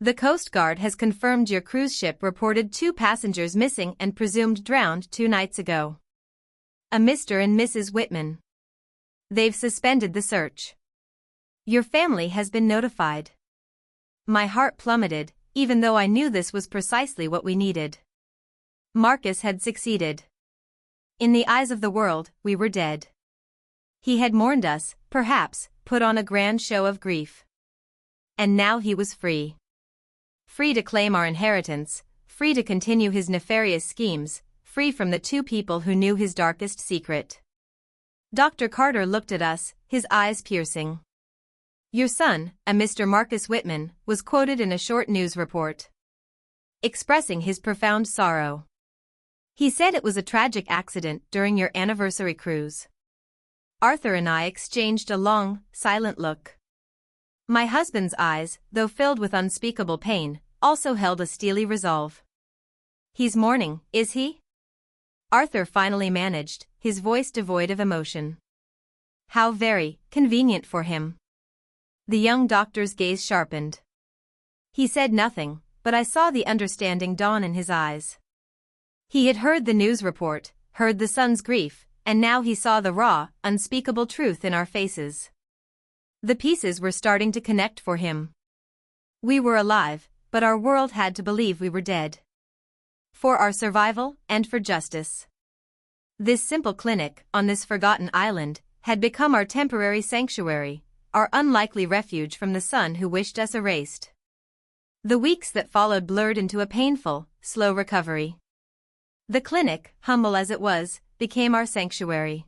"The Coast Guard has confirmed your cruise ship reported 2 passengers missing and presumed drowned 2 nights ago. A Mr. and Mrs. Whitman. They've suspended the search. Your family has been notified." My heart plummeted, even though I knew this was precisely what we needed. Marcus had succeeded. In the eyes of the world, we were dead. He had mourned us, perhaps, put on a grand show of grief. And now he was free. Free to claim our inheritance, free to continue his nefarious schemes, free from the 2 people who knew his darkest secret. Dr. Carter looked at us, his eyes piercing. "Your son, a Mr. Marcus Whitman, was quoted in a short news report, expressing his profound sorrow. He said it was a tragic accident during your anniversary cruise." Arthur and I exchanged a long, silent look. My husband's eyes, though filled with unspeakable pain, also held a steely resolve. "He's mourning, is he?" Arthur finally managed, his voice devoid of emotion. "How very convenient for him." The young doctor's gaze sharpened. He said nothing, but I saw the understanding dawn in his eyes. He had heard the news report, heard the son's grief, and now he saw the raw, unspeakable truth in our faces. The pieces were starting to connect for him. We were alive, but our world had to believe we were dead. For our survival, and for justice. This simple clinic, on this forgotten island, had become our temporary sanctuary, our unlikely refuge from the son who wished us erased. The weeks that followed blurred into a painful, slow recovery. The clinic, humble as it was, became our sanctuary.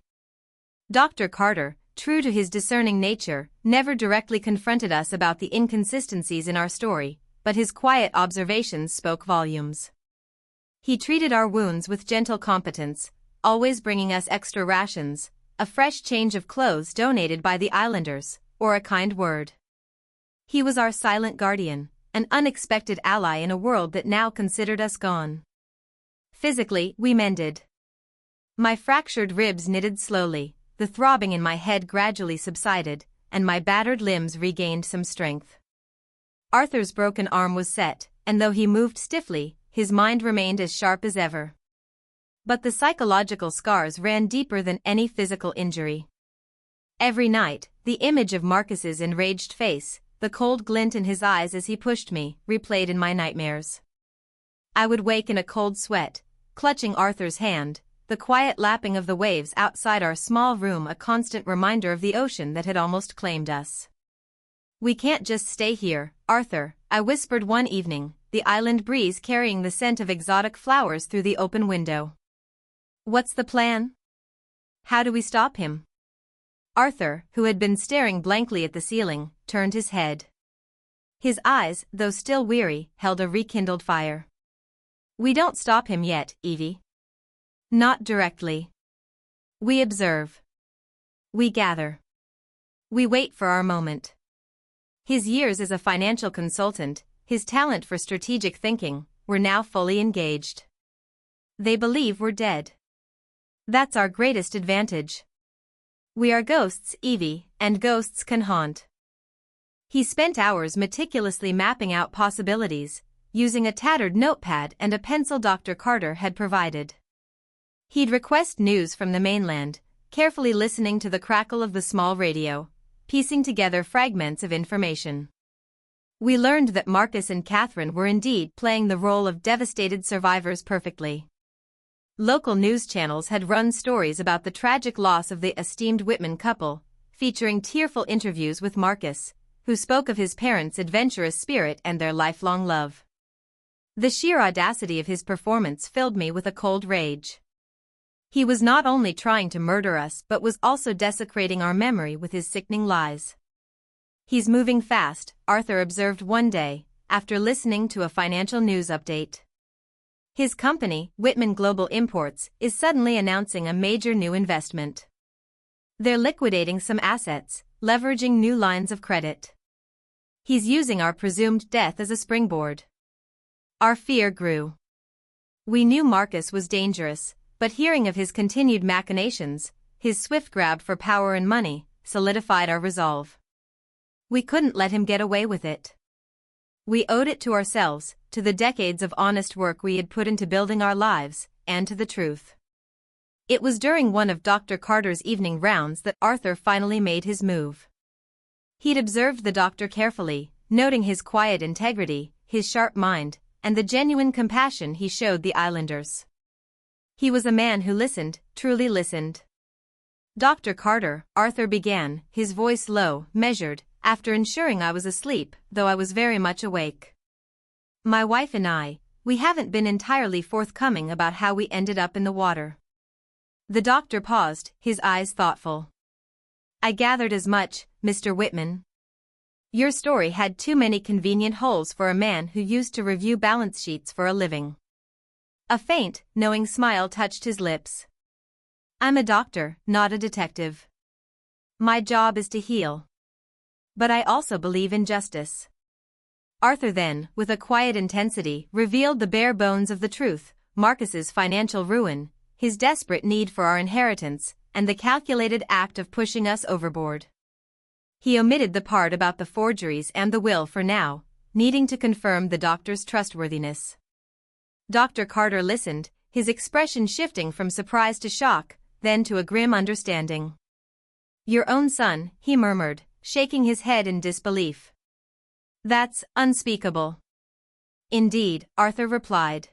Dr. Carter, true to his discerning nature, never directly confronted us about the inconsistencies in our story, but his quiet observations spoke volumes. He treated our wounds with gentle competence, always bringing us extra rations, a fresh change of clothes donated by the islanders, or a kind word. He was our silent guardian, an unexpected ally in a world that now considered us gone. Physically, we mended. My fractured ribs knitted slowly, the throbbing in my head gradually subsided, and my battered limbs regained some strength. Arthur's broken arm was set, and though he moved stiffly, his mind remained as sharp as ever. But the psychological scars ran deeper than any physical injury. Every night, the image of Marcus's enraged face, the cold glint in his eyes as he pushed me, replayed in my nightmares. I would wake in a cold sweat, clutching Arthur's hand, the quiet lapping of the waves outside our small room a constant reminder of the ocean that had almost claimed us. "We can't just stay here, Arthur," I whispered one evening, the island breeze carrying the scent of exotic flowers through the open window. "What's the plan? How do we stop him?" Arthur, who had been staring blankly at the ceiling, turned his head. His eyes, though still weary, held a rekindled fire. "We don't stop him yet, Evie. Not directly. We observe. We gather. We wait for our moment." His years as a financial consultant, his talent for strategic thinking, were now fully engaged. "They believe we're dead. That's our greatest advantage. We are ghosts, Evie, and ghosts can haunt." He spent hours meticulously mapping out possibilities, using a tattered notepad and a pencil Dr. Carter had provided. He'd request news from the mainland, carefully listening to the crackle of the small radio, piecing together fragments of information. We learned that Marcus and Catherine were indeed playing the role of devastated survivors perfectly. Local news channels had run stories about the tragic loss of the esteemed Whitman couple, featuring tearful interviews with Marcus, who spoke of his parents' adventurous spirit and their lifelong love. The sheer audacity of his performance filled me with a cold rage. He was not only trying to murder us but was also desecrating our memory with his sickening lies. "He's moving fast," Arthur observed one day, after listening to a financial news update. His company, Whitman Global Imports, is suddenly announcing a major new investment. They're liquidating some assets, leveraging new lines of credit. He's using our presumed death as a springboard. Our fear grew. We knew Marcus was dangerous, but hearing of his continued machinations, his swift grab for power and money, solidified our resolve. We couldn't let him get away with it. We owed it to ourselves, to the decades of honest work we had put into building our lives, and to the truth. It was during one of Dr. Carter's evening rounds that Arthur finally made his move. He'd observed the doctor carefully, noting his quiet integrity, his sharp mind, and the genuine compassion he showed the islanders. He was a man who listened, truly listened. "Dr. Carter," Arthur began, his voice low, measured, after ensuring I was asleep, though I was very much awake. "My wife and we haven't been entirely forthcoming about how we ended up in the water." The doctor paused, his eyes thoughtful. "I gathered as much, Mr. Whitman. Your story had too many convenient holes for a man who used to review balance sheets for a living." A faint, knowing smile touched his lips. "I'm a doctor, not a detective. My job is to heal. But I also believe in justice." Arthur then, with a quiet intensity, revealed the bare bones of the truth: Marcus's financial ruin, his desperate need for our inheritance, and the calculated act of pushing us overboard. He omitted the part about the forgeries and the will for now, needing to confirm the doctor's trustworthiness. Dr. Carter listened, his expression shifting from surprise to shock, then to a grim understanding. "Your own son," he murmured, shaking his head in disbelief. "That's unspeakable." "Indeed," Arthur replied.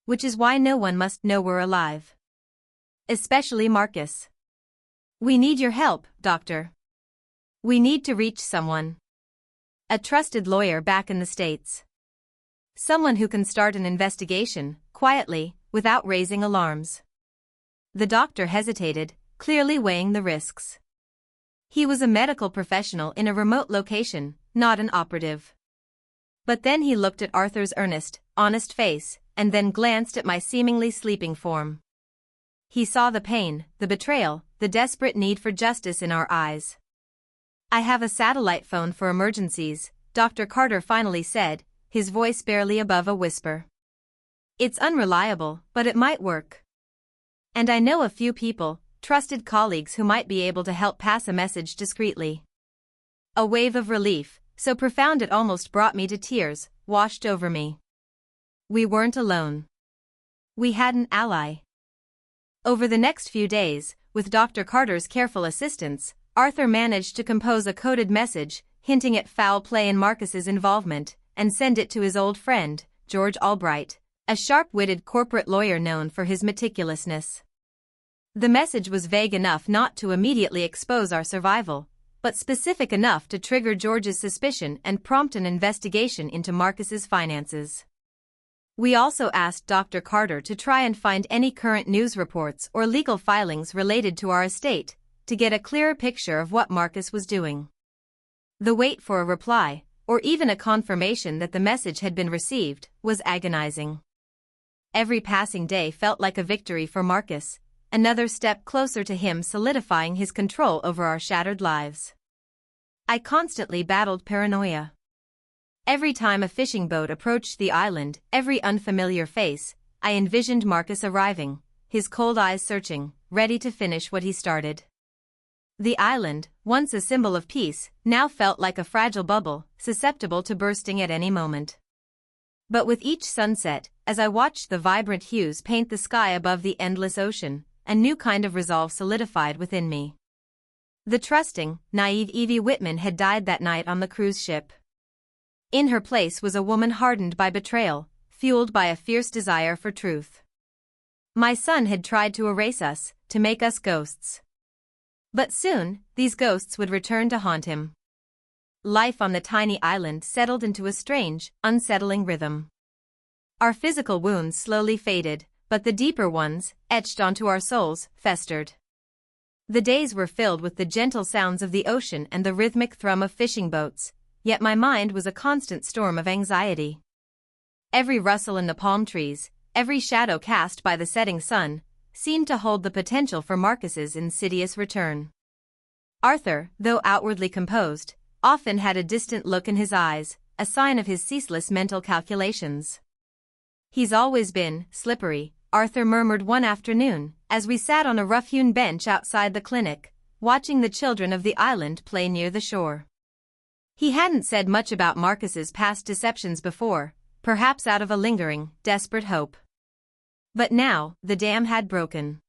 "Which is why no one must know we're alive. Especially Marcus. We need your help, doctor. We need to reach someone. A trusted lawyer back in the States. Someone who can start an investigation, quietly, without raising alarms." The doctor hesitated, clearly weighing the risks. He was a medical professional in a remote location, not an operative. But then he looked at Arthur's earnest, honest face, and then glanced at my seemingly sleeping form. He saw the pain, the betrayal, the desperate need for justice in our eyes. "I have a satellite phone for emergencies," Dr. Carter finally said, his voice barely above a whisper. "It's unreliable, but it might work. And I know a few people, trusted colleagues who might be able to help pass a message discreetly." A wave of relief, so profound it almost brought me to tears, washed over me. We weren't alone. We had an ally. Over the next few days, with Dr. Carter's careful assistance, Arthur managed to compose a coded message, hinting at foul play and Marcus's involvement, and send it to his old friend, George Albright, a sharp-witted corporate lawyer known for his meticulousness. The message was vague enough not to immediately expose our survival, but specific enough to trigger George's suspicion and prompt an investigation into Marcus's finances. We also asked Dr. Carter to try and find any current news reports or legal filings related to our estate, to get a clearer picture of what Marcus was doing. The wait for a reply, or even a confirmation that the message had been received, was agonizing. Every passing day felt like a victory for Marcus, another step closer to him solidifying his control over our shattered lives. I constantly battled paranoia. Every time a fishing boat approached the island, every unfamiliar face, I envisioned Marcus arriving, his cold eyes searching, ready to finish what he started. The island, once a symbol of peace, now felt like a fragile bubble, susceptible to bursting at any moment. But with each sunset, as I watched the vibrant hues paint the sky above the endless ocean, a new kind of resolve solidified within me. The trusting, naive Evie Whitman had died that night on the cruise ship. In her place was a woman hardened by betrayal, fueled by a fierce desire for truth. My son had tried to erase us, to make us ghosts. But soon, these ghosts would return to haunt him. Life on the tiny island settled into a strange, unsettling rhythm. Our physical wounds slowly faded, but the deeper ones, etched onto our souls, festered. The days were filled with the gentle sounds of the ocean and the rhythmic thrum of fishing boats, yet my mind was a constant storm of anxiety. Every rustle in the palm trees, every shadow cast by the setting sun, seemed to hold the potential for Marcus's insidious return. Arthur, though outwardly composed, often had a distant look in his eyes, a sign of his ceaseless mental calculations. "He's always been slippery," Arthur murmured one afternoon, as we sat on a rough-hewn bench outside the clinic, watching the children of the island play near the shore. He hadn't said much about Marcus's past deceptions before, perhaps out of a lingering, desperate hope. But now, the dam had broken.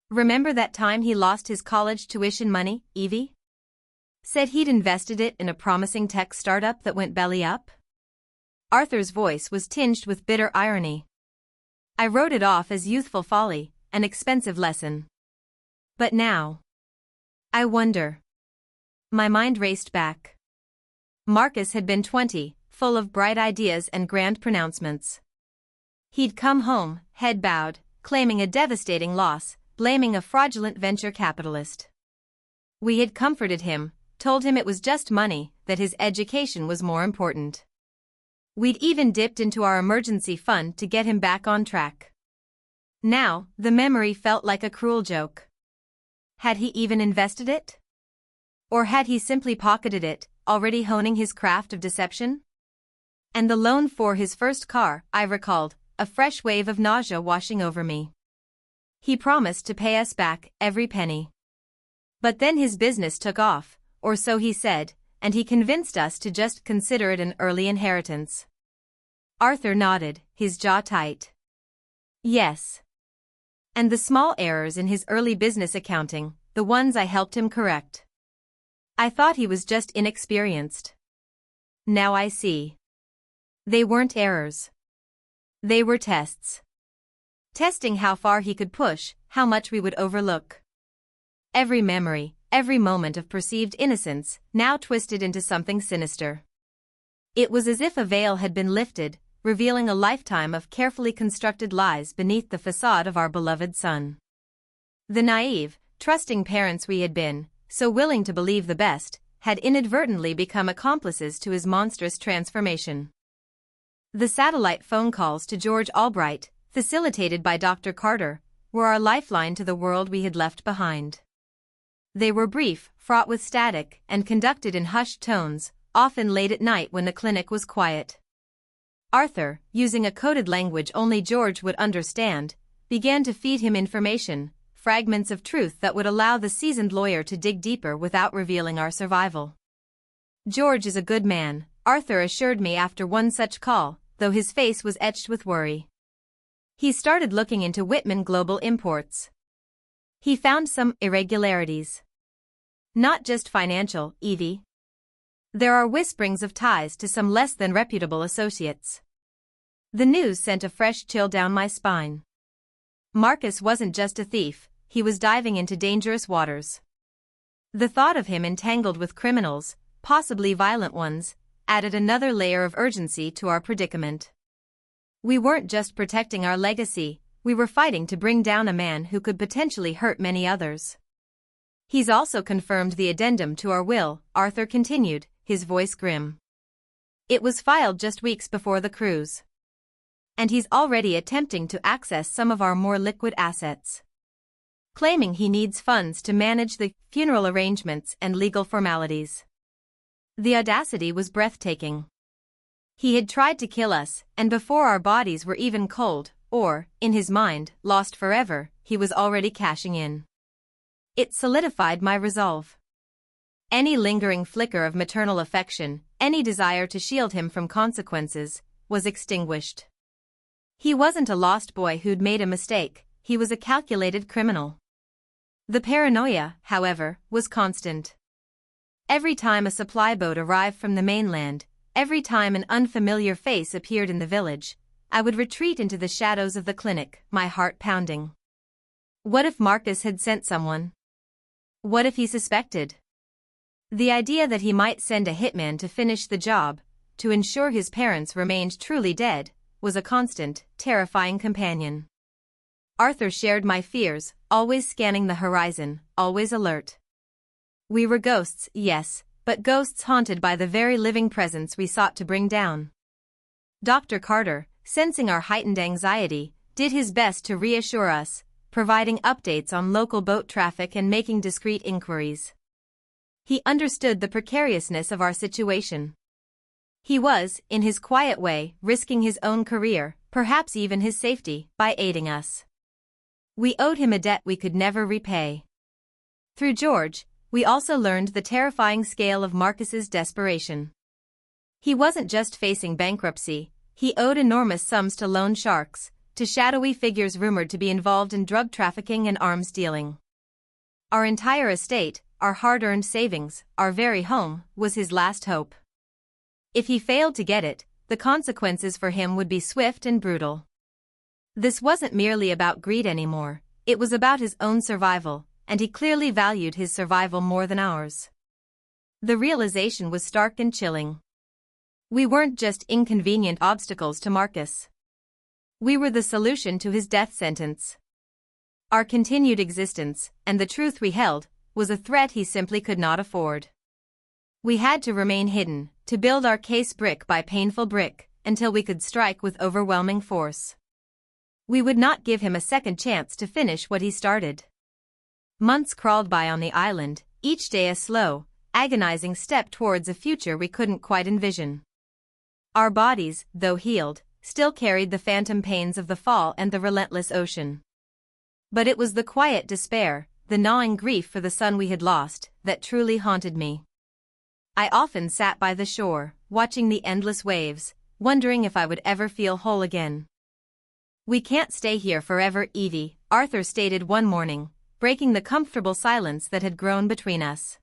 "Remember that time he lost his college tuition money, Evie? Said he'd invested it in a promising tech startup that went belly up?" Arthur's voice was tinged with bitter irony. I wrote it off as youthful folly, an expensive lesson. But now, I wonder. My mind raced back. Marcus had been 20, full of bright ideas and grand pronouncements. He'd come home, head bowed, claiming a devastating loss, blaming a fraudulent venture capitalist. We had comforted him, told him it was just money, that his education was more important. We'd even dipped into our emergency fund to get him back on track. Now, the memory felt like a cruel joke. Had he even invested it? Or had he simply pocketed it, already honing his craft of deception? And the loan for his first car, I recalled, a fresh wave of nausea washing over me. He promised to pay us back every penny. But then his business took off, or so he said, and he convinced us to just consider it an early inheritance. Arthur nodded, his jaw tight. Yes. And the small errors in his early business accounting, the ones I helped him correct. I thought he was just inexperienced. Now I see. They weren't errors. They were tests. Testing how far he could push, how much we would overlook. Every memory, every moment of perceived innocence, now twisted into something sinister. It was as if a veil had been lifted, revealing a lifetime of carefully constructed lies beneath the facade of our beloved son. The naive, trusting parents we had been, so willing to believe the best, had inadvertently become accomplices to his monstrous transformation. The satellite phone calls to George Albright, facilitated by Dr. Carter, were our lifeline to the world we had left behind. They were brief, fraught with static, and conducted in hushed tones, often late at night when the clinic was quiet. Arthur, using a coded language only George would understand, began to feed him information, fragments of truth that would allow the seasoned lawyer to dig deeper without revealing our survival. "George is a good man," Arthur assured me after one such call, though his face was etched with worry. He started looking into Whitman Global Imports. He found some irregularities. Not just financial, Evie. There are whisperings of ties to some less than reputable associates. The news sent a fresh chill down my spine. Marcus wasn't just a thief, he was diving into dangerous waters. The thought of him entangled with criminals, possibly violent ones, added another layer of urgency to our predicament. We weren't just protecting our legacy, we were fighting to bring down a man who could potentially hurt many others. "He's also confirmed the addendum to our will," Arthur continued, his voice grim. "It was filed just weeks before the cruise. And he's already attempting to access some of our more liquid assets. Claiming he needs funds to manage the funeral arrangements and legal formalities." The audacity was breathtaking. He had tried to kill us, and before our bodies were even cold, or, in his mind, lost forever, he was already cashing in. It solidified my resolve. Any lingering flicker of maternal affection, any desire to shield him from consequences, was extinguished. He wasn't a lost boy who'd made a mistake, he was a calculated criminal. The paranoia, however, was constant. Every time a supply boat arrived from the mainland, every time an unfamiliar face appeared in the village, I would retreat into the shadows of the clinic, my heart pounding. What if Marcus had sent someone? What if he suspected? The idea that he might send a hitman to finish the job, to ensure his parents remained truly dead, was a constant, terrifying companion. Arthur shared my fears, always scanning the horizon, always alert. We were ghosts, yes, but ghosts haunted by the very living presence we sought to bring down. Dr. Carter, sensing our heightened anxiety, did his best to reassure us, providing updates on local boat traffic and making discreet inquiries. He understood the precariousness of our situation. He was, in his quiet way, risking his own career, perhaps even his safety, by aiding us. We owed him a debt we could never repay. Through George, we also learned the terrifying scale of Marcus's desperation. He wasn't just facing bankruptcy, he owed enormous sums to loan sharks, to shadowy figures rumored to be involved in drug trafficking and arms dealing. Our entire estate, our hard-earned savings, our very home, was his last hope. If he failed to get it, the consequences for him would be swift and brutal. This wasn't merely about greed anymore, it was about his own survival, and he clearly valued his survival more than ours. The realization was stark and chilling. We weren't just inconvenient obstacles to Marcus. We were the solution to his death sentence. Our continued existence, and the truth we held, was a threat he simply could not afford. We had to remain hidden, to build our case brick by painful brick, until we could strike with overwhelming force. We would not give him a second chance to finish what he started. Months crawled by on the island, each day a slow, agonizing step towards a future we couldn't quite envision. Our bodies, though healed, still carried the phantom pains of the fall and the relentless ocean. But it was the quiet despair, the gnawing grief for the son we had lost, that truly haunted me. I often sat by the shore, watching the endless waves, wondering if I would ever feel whole again. "We can't stay here forever, Evie," Arthur stated one morning, breaking the comfortable silence that had grown between us.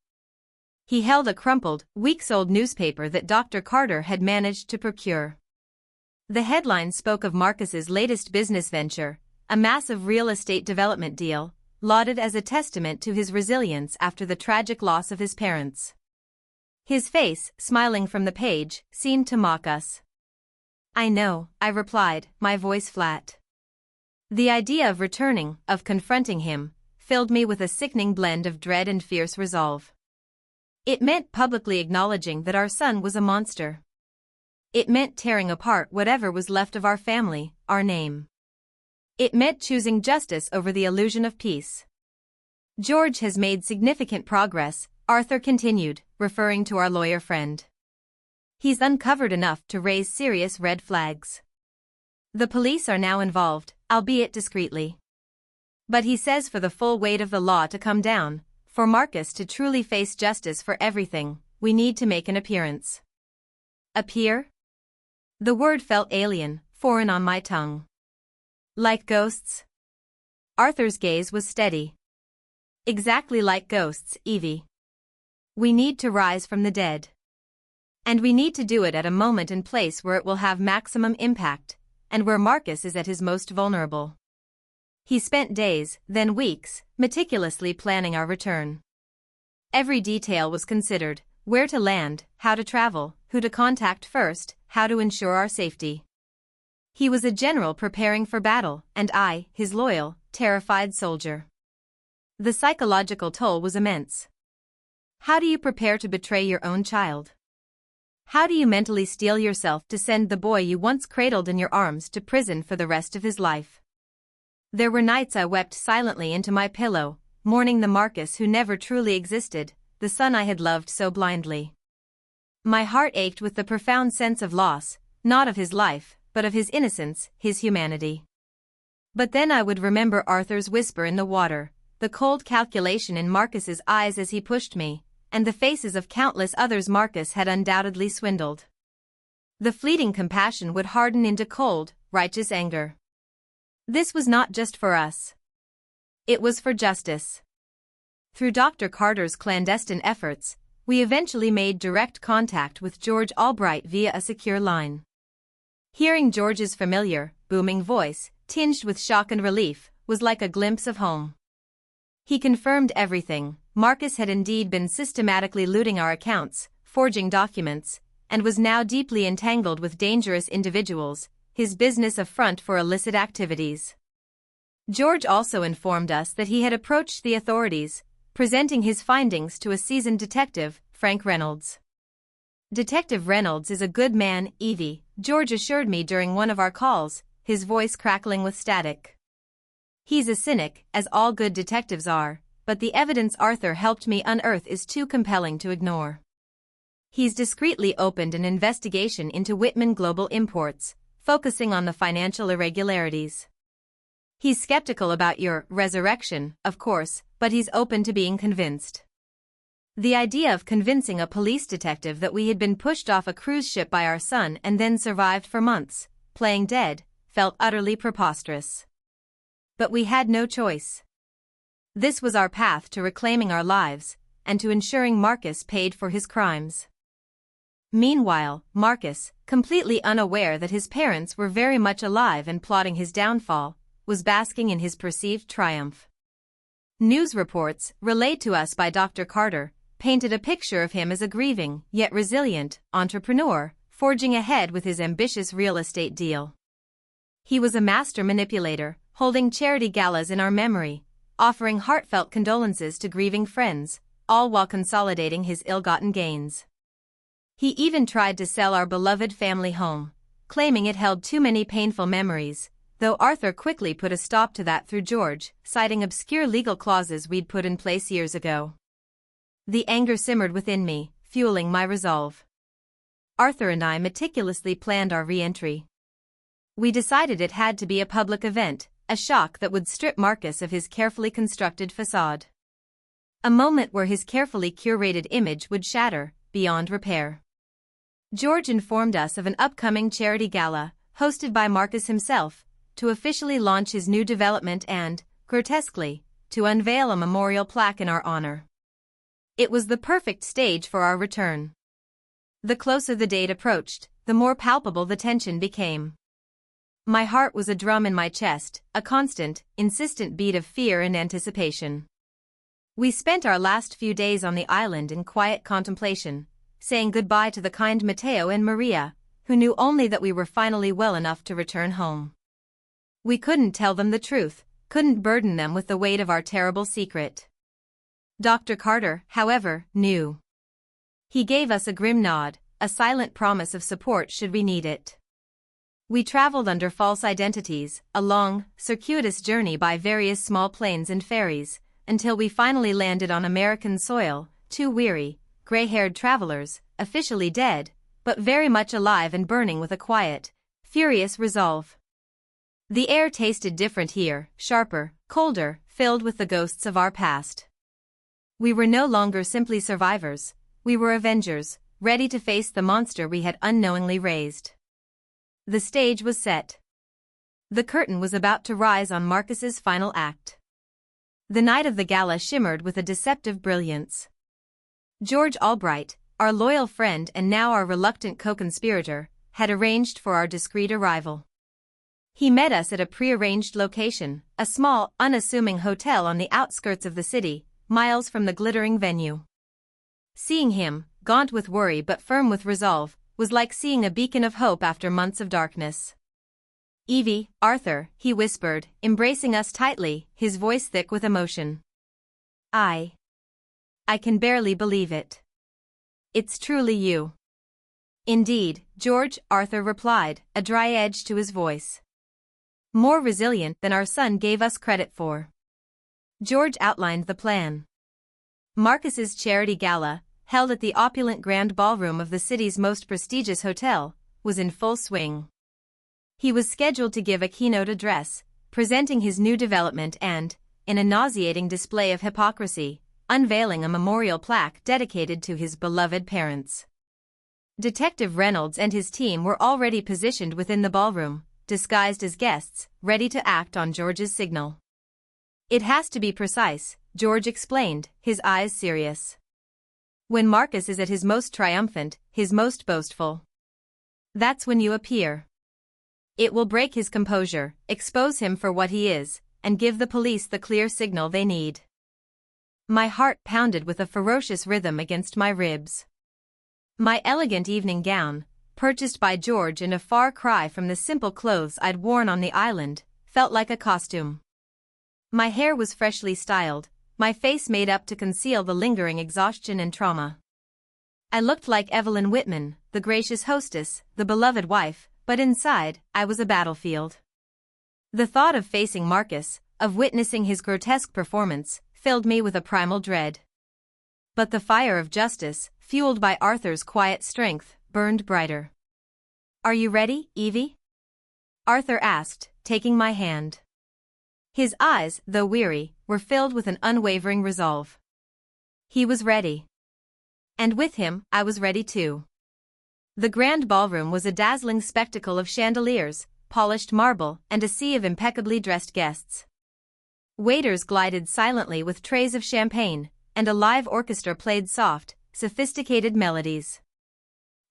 He held a crumpled, weeks-old newspaper that Dr. Carter had managed to procure. The headline spoke of Marcus's latest business venture, a massive real estate development deal, lauded as a testament to his resilience after the tragic loss of his parents. His face, smiling from the page, seemed to mock us. "I know," I replied, my voice flat. The idea of returning, of confronting him, filled me with a sickening blend of dread and fierce resolve. It meant publicly acknowledging that our son was a monster. It meant tearing apart whatever was left of our family, our name. It meant choosing justice over the illusion of peace. "George has made significant progress," Arthur continued, referring to our lawyer friend. "He's uncovered enough to raise serious red flags. The police are now involved, albeit discreetly. But he says for the full weight of the law to come down, for Marcus to truly face justice for everything, we need to make an appearance." Appear? The word felt alien, foreign on my tongue. "Like ghosts?" Arthur's gaze was steady. "Exactly like ghosts, Evie. We need to rise from the dead. And we need to do it at a moment and place where it will have maximum impact, and where Marcus is at his most vulnerable." He spent days, then weeks, meticulously planning our return. Every detail was considered: where to land, how to travel, who to contact first, how to ensure our safety. He was a general preparing for battle, and I, his loyal, terrified soldier. The psychological toll was immense. How do you prepare to betray your own child? How do you mentally steel yourself to send the boy you once cradled in your arms to prison for the rest of his life? There were nights I wept silently into my pillow, mourning the Marcus who never truly existed, the son I had loved so blindly. My heart ached with the profound sense of loss, not of his life, but of his innocence, his humanity. But then I would remember Arthur's whisper in the water, the cold calculation in Marcus's eyes as he pushed me, and the faces of countless others Marcus had undoubtedly swindled. The fleeting compassion would harden into cold, righteous anger. This was not just for us. It was for justice. Through Dr. Carter's clandestine efforts, we eventually made direct contact with George Albright via a secure line. Hearing George's familiar, booming voice, tinged with shock and relief, was like a glimpse of home. He confirmed everything. Marcus had indeed been systematically looting our accounts, forging documents, and was now deeply entangled with dangerous individuals, his business a front for illicit activities. George also informed us that he had approached the authorities, presenting his findings to a seasoned detective, Frank Reynolds. "Detective Reynolds is a good man, Evie," George assured me during one of our calls, his voice crackling with static. "He's a cynic, as all good detectives are, but the evidence Arthur helped me unearth is too compelling to ignore. He's discreetly opened an investigation into Whitman Global Imports, focusing on the financial irregularities. He's skeptical about your resurrection, of course, but he's open to being convinced." The idea of convincing a police detective that we had been pushed off a cruise ship by our son and then survived for months, playing dead, felt utterly preposterous. But we had no choice. This was our path to reclaiming our lives, and to ensuring Marcus paid for his crimes. Meanwhile, Marcus, completely unaware that his parents were very much alive and plotting his downfall, was basking in his perceived triumph. News reports, relayed to us by Dr. Carter, painted a picture of him as a grieving, yet resilient, entrepreneur, forging ahead with his ambitious real estate deal. He was a master manipulator, holding charity galas in our memory, offering heartfelt condolences to grieving friends, all while consolidating his ill-gotten gains. He even tried to sell our beloved family home, claiming it held too many painful memories, though Arthur quickly put a stop to that through George, citing obscure legal clauses we'd put in place years ago. The anger simmered within me, fueling my resolve. Arthur and I meticulously planned our re-entry. We decided it had to be a public event, a shock that would strip Marcus of his carefully constructed facade. A moment where his carefully curated image would shatter, beyond repair. George informed us of an upcoming charity gala, hosted by Marcus himself, to officially launch his new development and, grotesquely, to unveil a memorial plaque in our honor. It was the perfect stage for our return. The closer the date approached, the more palpable the tension became. My heart was a drum in my chest, a constant, insistent beat of fear and anticipation. We spent our last few days on the island in quiet contemplation, saying goodbye to the kind Matteo and Maria, who knew only that we were finally well enough to return home. We couldn't tell them the truth, couldn't burden them with the weight of our terrible secret. Dr. Carter, however, knew. He gave us a grim nod, a silent promise of support should we need it. We traveled under false identities, a long, circuitous journey by various small planes and ferries, until we finally landed on American soil, two weary, gray-haired travelers, officially dead, but very much alive and burning with a quiet, furious resolve. The air tasted different here, sharper, colder, filled with the ghosts of our past. We were no longer simply survivors, we were avengers, ready to face the monster we had unknowingly raised. The stage was set. The curtain was about to rise on Marcus's final act. The night of the gala shimmered with a deceptive brilliance. George Albright, our loyal friend and now our reluctant co-conspirator, had arranged for our discreet arrival. He met us at a pre-arranged location, a small, unassuming hotel on the outskirts of the city, miles from the glittering venue. Seeing him, gaunt with worry but firm with resolve, was like seeing a beacon of hope after months of darkness. "Evie, Arthur," he whispered, embracing us tightly, his voice thick with emotion. I can barely believe it. It's truly you." "Indeed, George," Arthur replied, a dry edge to his voice. "More resilient than our son gave us credit for." George outlined the plan. Marcus's charity gala, held at the opulent grand ballroom of the city's most prestigious hotel, was in full swing. He was scheduled to give a keynote address, presenting his new development and, in a nauseating display of hypocrisy, unveiling a memorial plaque dedicated to his beloved parents. Detective Reynolds and his team were already positioned within the ballroom, disguised as guests, ready to act on George's signal. "It has to be precise," George explained, his eyes serious. "When Marcus is at his most triumphant, his most boastful. That's when you appear." It will break his composure, expose him for what he is, and give the police the clear signal they need. My heart pounded with a ferocious rhythm against my ribs. My elegant evening gown, purchased by George in a far cry from the simple clothes I'd worn on the island, felt like a costume. My hair was freshly styled, my face made up to conceal the lingering exhaustion and trauma. I looked like Evelyn Whitman, the gracious hostess, the beloved wife, but inside, I was a battlefield. The thought of facing Marcus, of witnessing his grotesque performance, filled me with a primal dread. But the fire of justice, fueled by Arthur's quiet strength, burned brighter. "Are you ready, Evie?" Arthur asked, taking my hand. His eyes, though weary, were filled with an unwavering resolve. He was ready. And with him, I was ready too. The grand ballroom was a dazzling spectacle of chandeliers, polished marble, and a sea of impeccably dressed guests. Waiters glided silently with trays of champagne, and a live orchestra played soft, sophisticated melodies.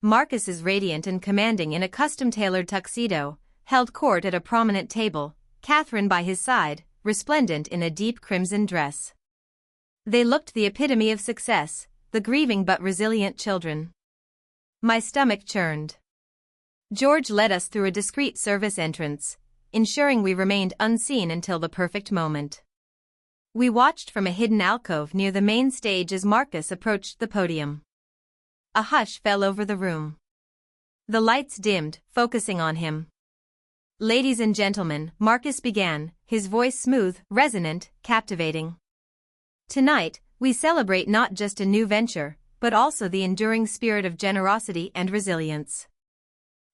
Marcus is radiant and commanding in a custom-tailored tuxedo, held court at a prominent table, Catherine by his side, resplendent in a deep crimson dress. They looked the epitome of success, the grieving but resilient children. My stomach churned. George led us through a discreet service entrance, ensuring we remained unseen until the perfect moment. We watched from a hidden alcove near the main stage as Marcus approached the podium. A hush fell over the room. The lights dimmed, focusing on him. "Ladies and gentlemen," Marcus began, his voice smooth, resonant, captivating. "Tonight, we celebrate not just a new venture, but also the enduring spirit of generosity and resilience.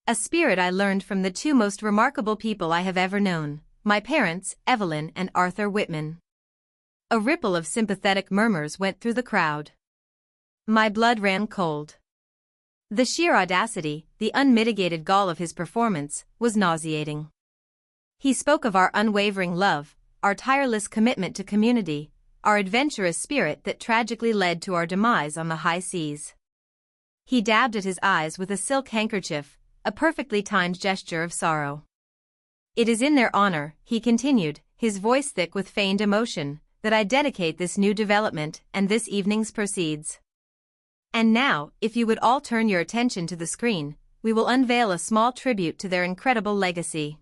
A spirit I learned from the two most remarkable people I have ever known, my parents, Evelyn and Arthur Whitman." A ripple of sympathetic murmurs went through the crowd. My blood ran cold. The sheer audacity, the unmitigated gall of his performance, was nauseating. He spoke of our unwavering love, our tireless commitment to community, our adventurous spirit that tragically led to our demise on the high seas. He dabbed at his eyes with a silk handkerchief, a perfectly timed gesture of sorrow. "It is in their honor," he continued, his voice thick with feigned emotion, "that I dedicate this new development and this evening's proceeds. And now, if you would all turn your attention to the screen, we will unveil a small tribute to their incredible legacy."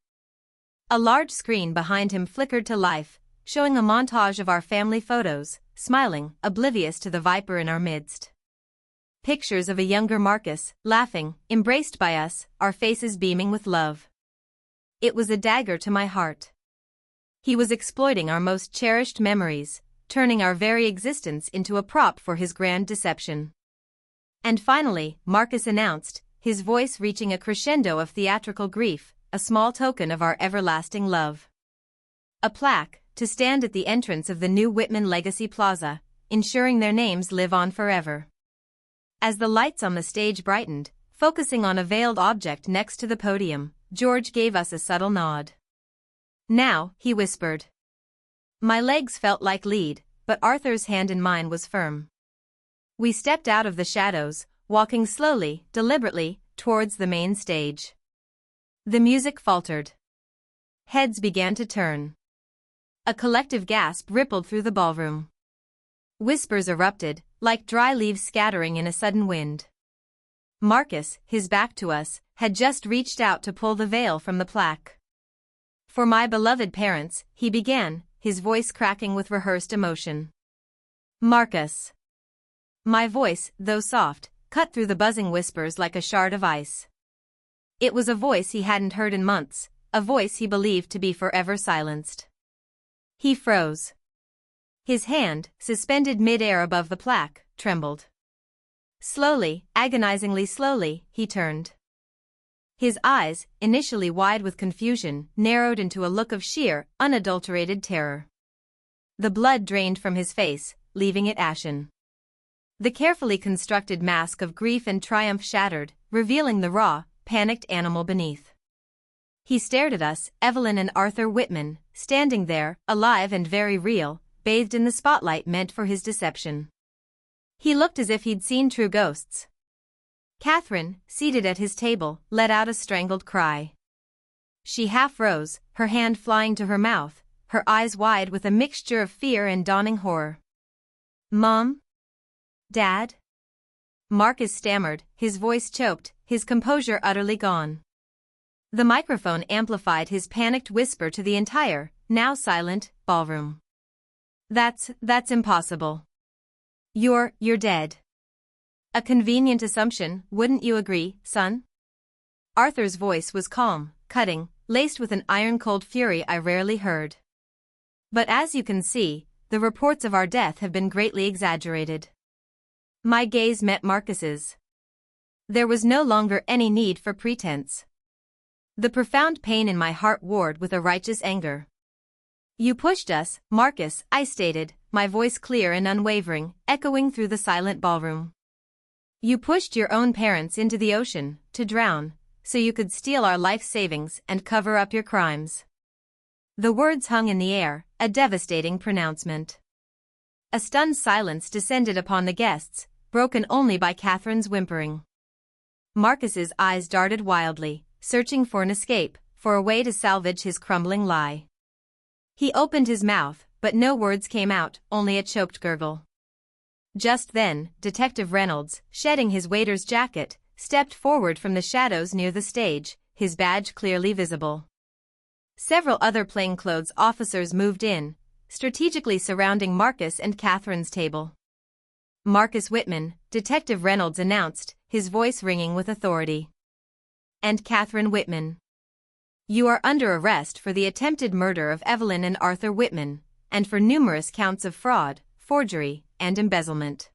A large screen behind him flickered to life, showing a montage of our family photos, smiling, oblivious to the viper in our midst. Pictures of a younger Marcus, laughing, embraced by us, our faces beaming with love. It was a dagger to my heart. He was exploiting our most cherished memories, turning our very existence into a prop for his grand deception. And finally, Marcus announced, his voice reaching a crescendo of theatrical grief, a small token of our everlasting love. A plaque, to stand at the entrance of the new Whitman Legacy Plaza, ensuring their names live on forever. As the lights on the stage brightened, focusing on a veiled object next to the podium, George gave us a subtle nod. "Now," he whispered. My legs felt like lead, but Arthur's hand in mine was firm. We stepped out of the shadows, walking slowly, deliberately, towards the main stage. The music faltered. Heads began to turn. A collective gasp rippled through the ballroom. Whispers erupted, like dry leaves scattering in a sudden wind. Marcus, his back to us, had just reached out to pull the veil from the plaque. "For my beloved parents," he began, his voice cracking with rehearsed emotion. "Marcus." My voice, though soft, cut through the buzzing whispers like a shard of ice. It was a voice he hadn't heard in months, a voice he believed to be forever silenced. He froze. His hand, suspended mid-air above the plaque, trembled. Slowly, agonizingly slowly, he turned. His eyes, initially wide with confusion, narrowed into a look of sheer, unadulterated terror. The blood drained from his face, leaving it ashen. The carefully constructed mask of grief and triumph shattered, revealing the raw, panicked animal beneath. He stared at us, Evelyn and Arthur Whitman, standing there, alive and very real, bathed in the spotlight meant for his deception. He looked as if he'd seen true ghosts. Catherine, seated at his table, let out a strangled cry. She half rose, her hand flying to her mouth, her eyes wide with a mixture of fear and dawning horror. "Mom? Dad?" Marcus stammered, his voice choked, his composure utterly gone. The microphone amplified his panicked whisper to the entire, now silent, ballroom. That's impossible. You're dead." "A convenient assumption, wouldn't you agree, son?" Arthur's voice was calm, cutting, laced with an iron-cold fury I rarely heard. "But as you can see, the reports of our death have been greatly exaggerated." My gaze met Marcus's. There was no longer any need for pretense. The profound pain in my heart warred with a righteous anger. "You pushed us, Marcus," I stated, my voice clear and unwavering, echoing through the silent ballroom. "You pushed your own parents into the ocean, to drown, so you could steal our life savings and cover up your crimes." The words hung in the air, a devastating pronouncement. A stunned silence descended upon the guests, broken only by Catherine's whimpering. Marcus's eyes darted wildly, searching for an escape, for a way to salvage his crumbling lie. He opened his mouth, but no words came out, only a choked gurgle. Just then, Detective Reynolds, shedding his waiter's jacket, stepped forward from the shadows near the stage, his badge clearly visible. Several other plainclothes officers moved in, strategically surrounding Marcus and Catherine's table. "Marcus Whitman," Detective Reynolds announced, his voice ringing with authority. "And Catherine Whitman. You are under arrest for the attempted murder of Evelyn and Arthur Whitman, and for numerous counts of fraud, forgery, and embezzlement.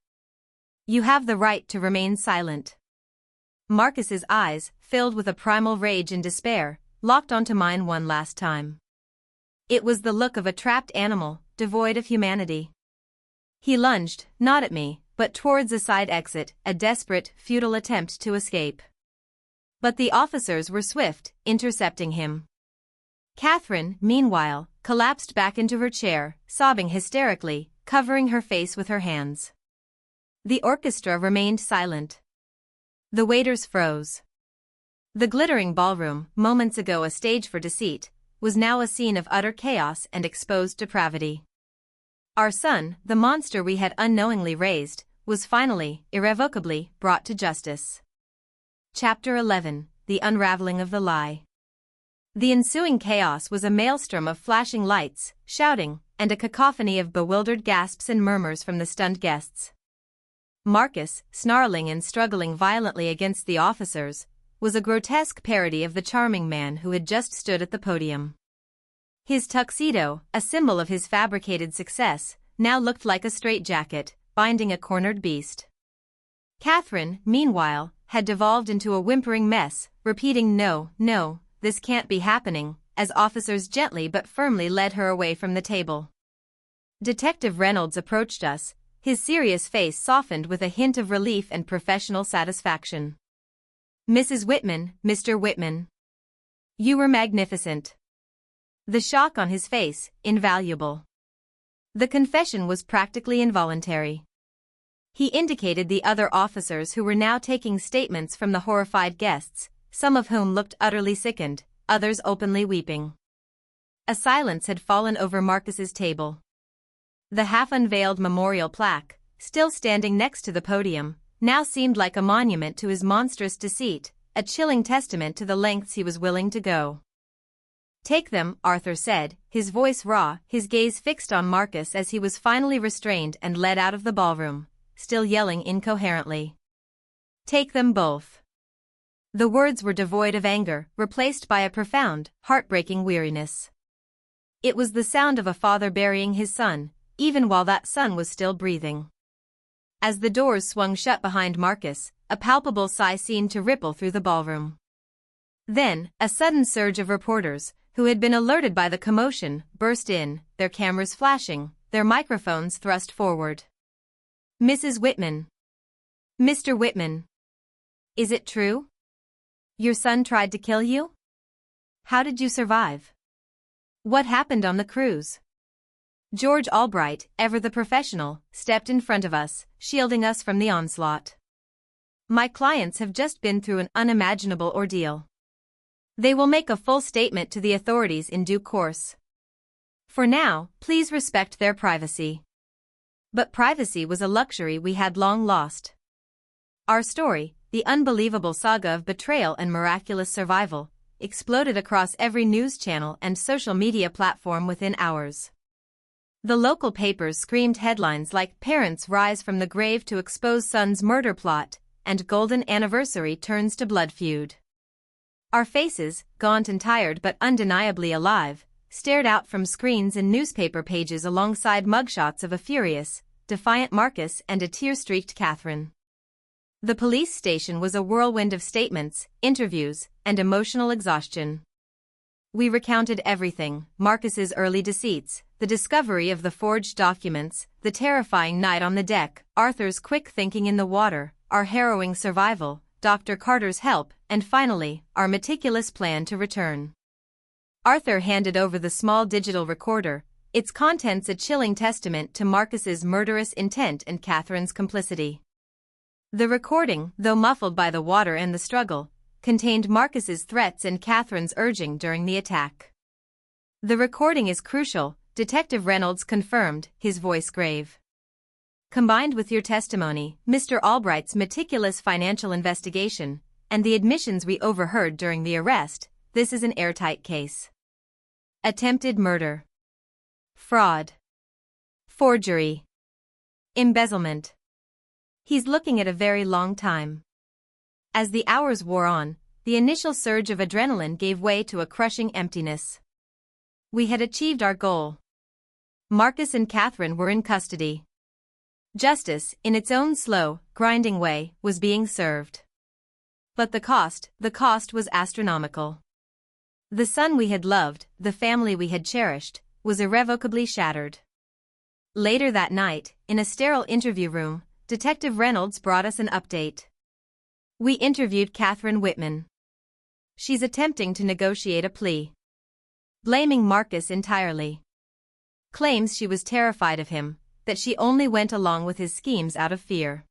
You have the right to remain silent." Marcus's eyes, filled with a primal rage and despair, locked onto mine one last time. It was the look of a trapped animal, devoid of humanity. He lunged, not at me, but towards a side exit, a desperate, futile attempt to escape. But the officers were swift, intercepting him. Catherine, meanwhile, collapsed back into her chair, sobbing hysterically, covering her face with her hands. The orchestra remained silent. The waiters froze. The glittering ballroom, moments ago a stage for deceit, was now a scene of utter chaos and exposed depravity. Our son, the monster we had unknowingly raised, was finally, irrevocably, brought to justice. Chapter 11: The Unraveling of the Lie. The ensuing chaos was a maelstrom of flashing lights, shouting, and a cacophony of bewildered gasps and murmurs from the stunned guests. Marcus, snarling and struggling violently against the officers, was a grotesque parody of the charming man who had just stood at the podium. His tuxedo, a symbol of his fabricated success, now looked like a straitjacket, binding a cornered beast. Catherine, meanwhile, had devolved into a whimpering mess, repeating "No, no, this can't be happening," as officers gently but firmly led her away from the table. Detective Reynolds approached us, his serious face softened with a hint of relief and professional satisfaction. "Mrs. Whitman, Mr. Whitman. You were magnificent." The shock on his face, invaluable. The confession was practically involuntary. He indicated the other officers who were now taking statements from the horrified guests, some of whom looked utterly sickened, others openly weeping. A silence had fallen over Marcus's table. The half-unveiled memorial plaque, still standing next to the podium, now seemed like a monument to his monstrous deceit, a chilling testament to the lengths he was willing to go. "Take them," Arthur said, his voice raw, his gaze fixed on Marcus as he was finally restrained and led out of the ballroom, still yelling incoherently. "Take them both." The words were devoid of anger, replaced by a profound, heartbreaking weariness. It was the sound of a father burying his son, even while that son was still breathing. As the doors swung shut behind Marcus, a palpable sigh seemed to ripple through the ballroom. Then, a sudden surge of reporters, who had been alerted by the commotion, burst in, their cameras flashing, their microphones thrust forward. "Mrs. Whitman. Mr. Whitman. Is it true? Your son tried to kill you? How did you survive? What happened on the cruise?" George Albright, ever the professional, stepped in front of us, shielding us from the onslaught. "My clients have just been through an unimaginable ordeal. They will make a full statement to the authorities in due course. For now, please respect their privacy. But privacy was a luxury we had long lost. Our story, the unbelievable saga of betrayal and miraculous survival, exploded across every news channel and social media platform within hours. The local papers screamed headlines like "Parents Rise from the Grave to Expose Son's Murder Plot" and "Golden Anniversary Turns to Blood Feud." Our faces, gaunt and tired but undeniably alive, stared out from screens and newspaper pages alongside mugshots of a furious, defiant Marcus and a tear-streaked Catherine. The police station was a whirlwind of statements, interviews, and emotional exhaustion. We recounted everything: Marcus's early deceits, the discovery of the forged documents, the terrifying night on the deck, Arthur's quick thinking in the water, our harrowing survival, Dr. Carter's help, and finally, our meticulous plan to return. Arthur handed over the small digital recorder, its contents a chilling testament to Marcus's murderous intent and Catherine's complicity. The recording, though muffled by the water and the struggle, contained Marcus's threats and Catherine's urging during the attack. "The recording is crucial," Detective Reynolds confirmed, his voice grave. "Combined with your testimony, Mr. Albright's meticulous financial investigation, and the admissions we overheard during the arrest, this is an airtight case. Attempted murder. Fraud. Forgery. Embezzlement. He's looking at a very long time." As the hours wore on, the initial surge of adrenaline gave way to a crushing emptiness. We had achieved our goal. Marcus and Catherine were in custody. Justice, in its own slow, grinding way, was being served. But the cost was astronomical. The son we had loved, the family we had cherished, was irrevocably shattered. Later that night, in a sterile interview room, Detective Reynolds brought us an update. We interviewed Catherine Whitman. She's attempting to negotiate a plea. Blaming Marcus entirely. Claims she was terrified of him, that she only went along with his schemes out of fear.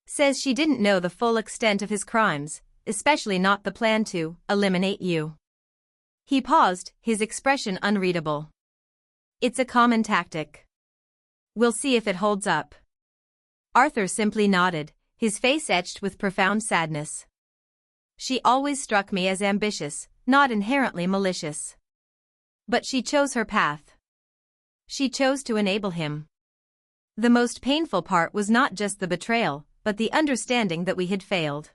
Says she didn't know the full extent of his crimes, especially not the plan to eliminate you. He paused, his expression unreadable. "It's a common tactic. We'll see if it holds up." Arthur simply nodded, his face etched with profound sadness. "She always struck me as ambitious, not inherently malicious. But she chose her path. She chose to enable him." The most painful part was not just the betrayal, but the understanding that we had failed.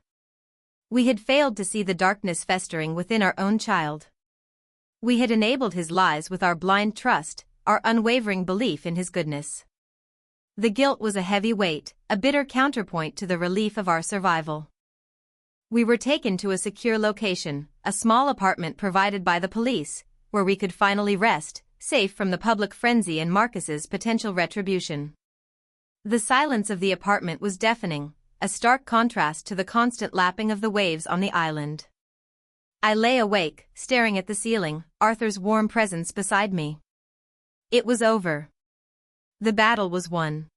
We had failed to see the darkness festering within our own child. We had enabled his lies with our blind trust, our unwavering belief in his goodness. The guilt was a heavy weight, a bitter counterpoint to the relief of our survival. We were taken to a secure location, a small apartment provided by the police, where we could finally rest, safe from the public frenzy and Marcus's potential retribution. The silence of the apartment was deafening, a stark contrast to the constant lapping of the waves on the island. I lay awake, staring at the ceiling, Arthur's warm presence beside me. It was over. The battle was won.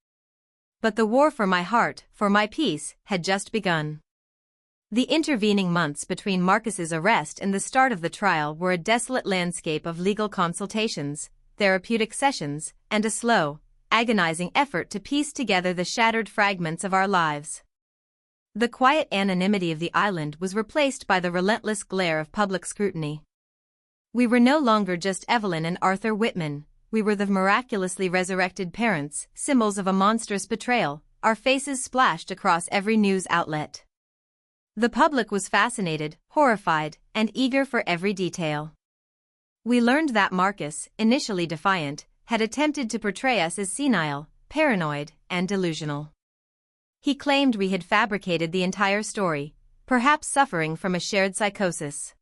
But the war for my heart, for my peace, had just begun. The intervening months between Marcus's arrest and the start of the trial were a desolate landscape of legal consultations, therapeutic sessions, and a slow, agonizing effort to piece together the shattered fragments of our lives. The quiet anonymity of the island was replaced by the relentless glare of public scrutiny. We were no longer just Evelyn and Arthur Whitman, we were the miraculously resurrected parents, symbols of a monstrous betrayal, our faces splashed across every news outlet. The public was fascinated, horrified, and eager for every detail. We learned that Marcus, initially defiant, had attempted to portray us as senile, paranoid, and delusional. He claimed we had fabricated the entire story, perhaps suffering from a shared psychosis.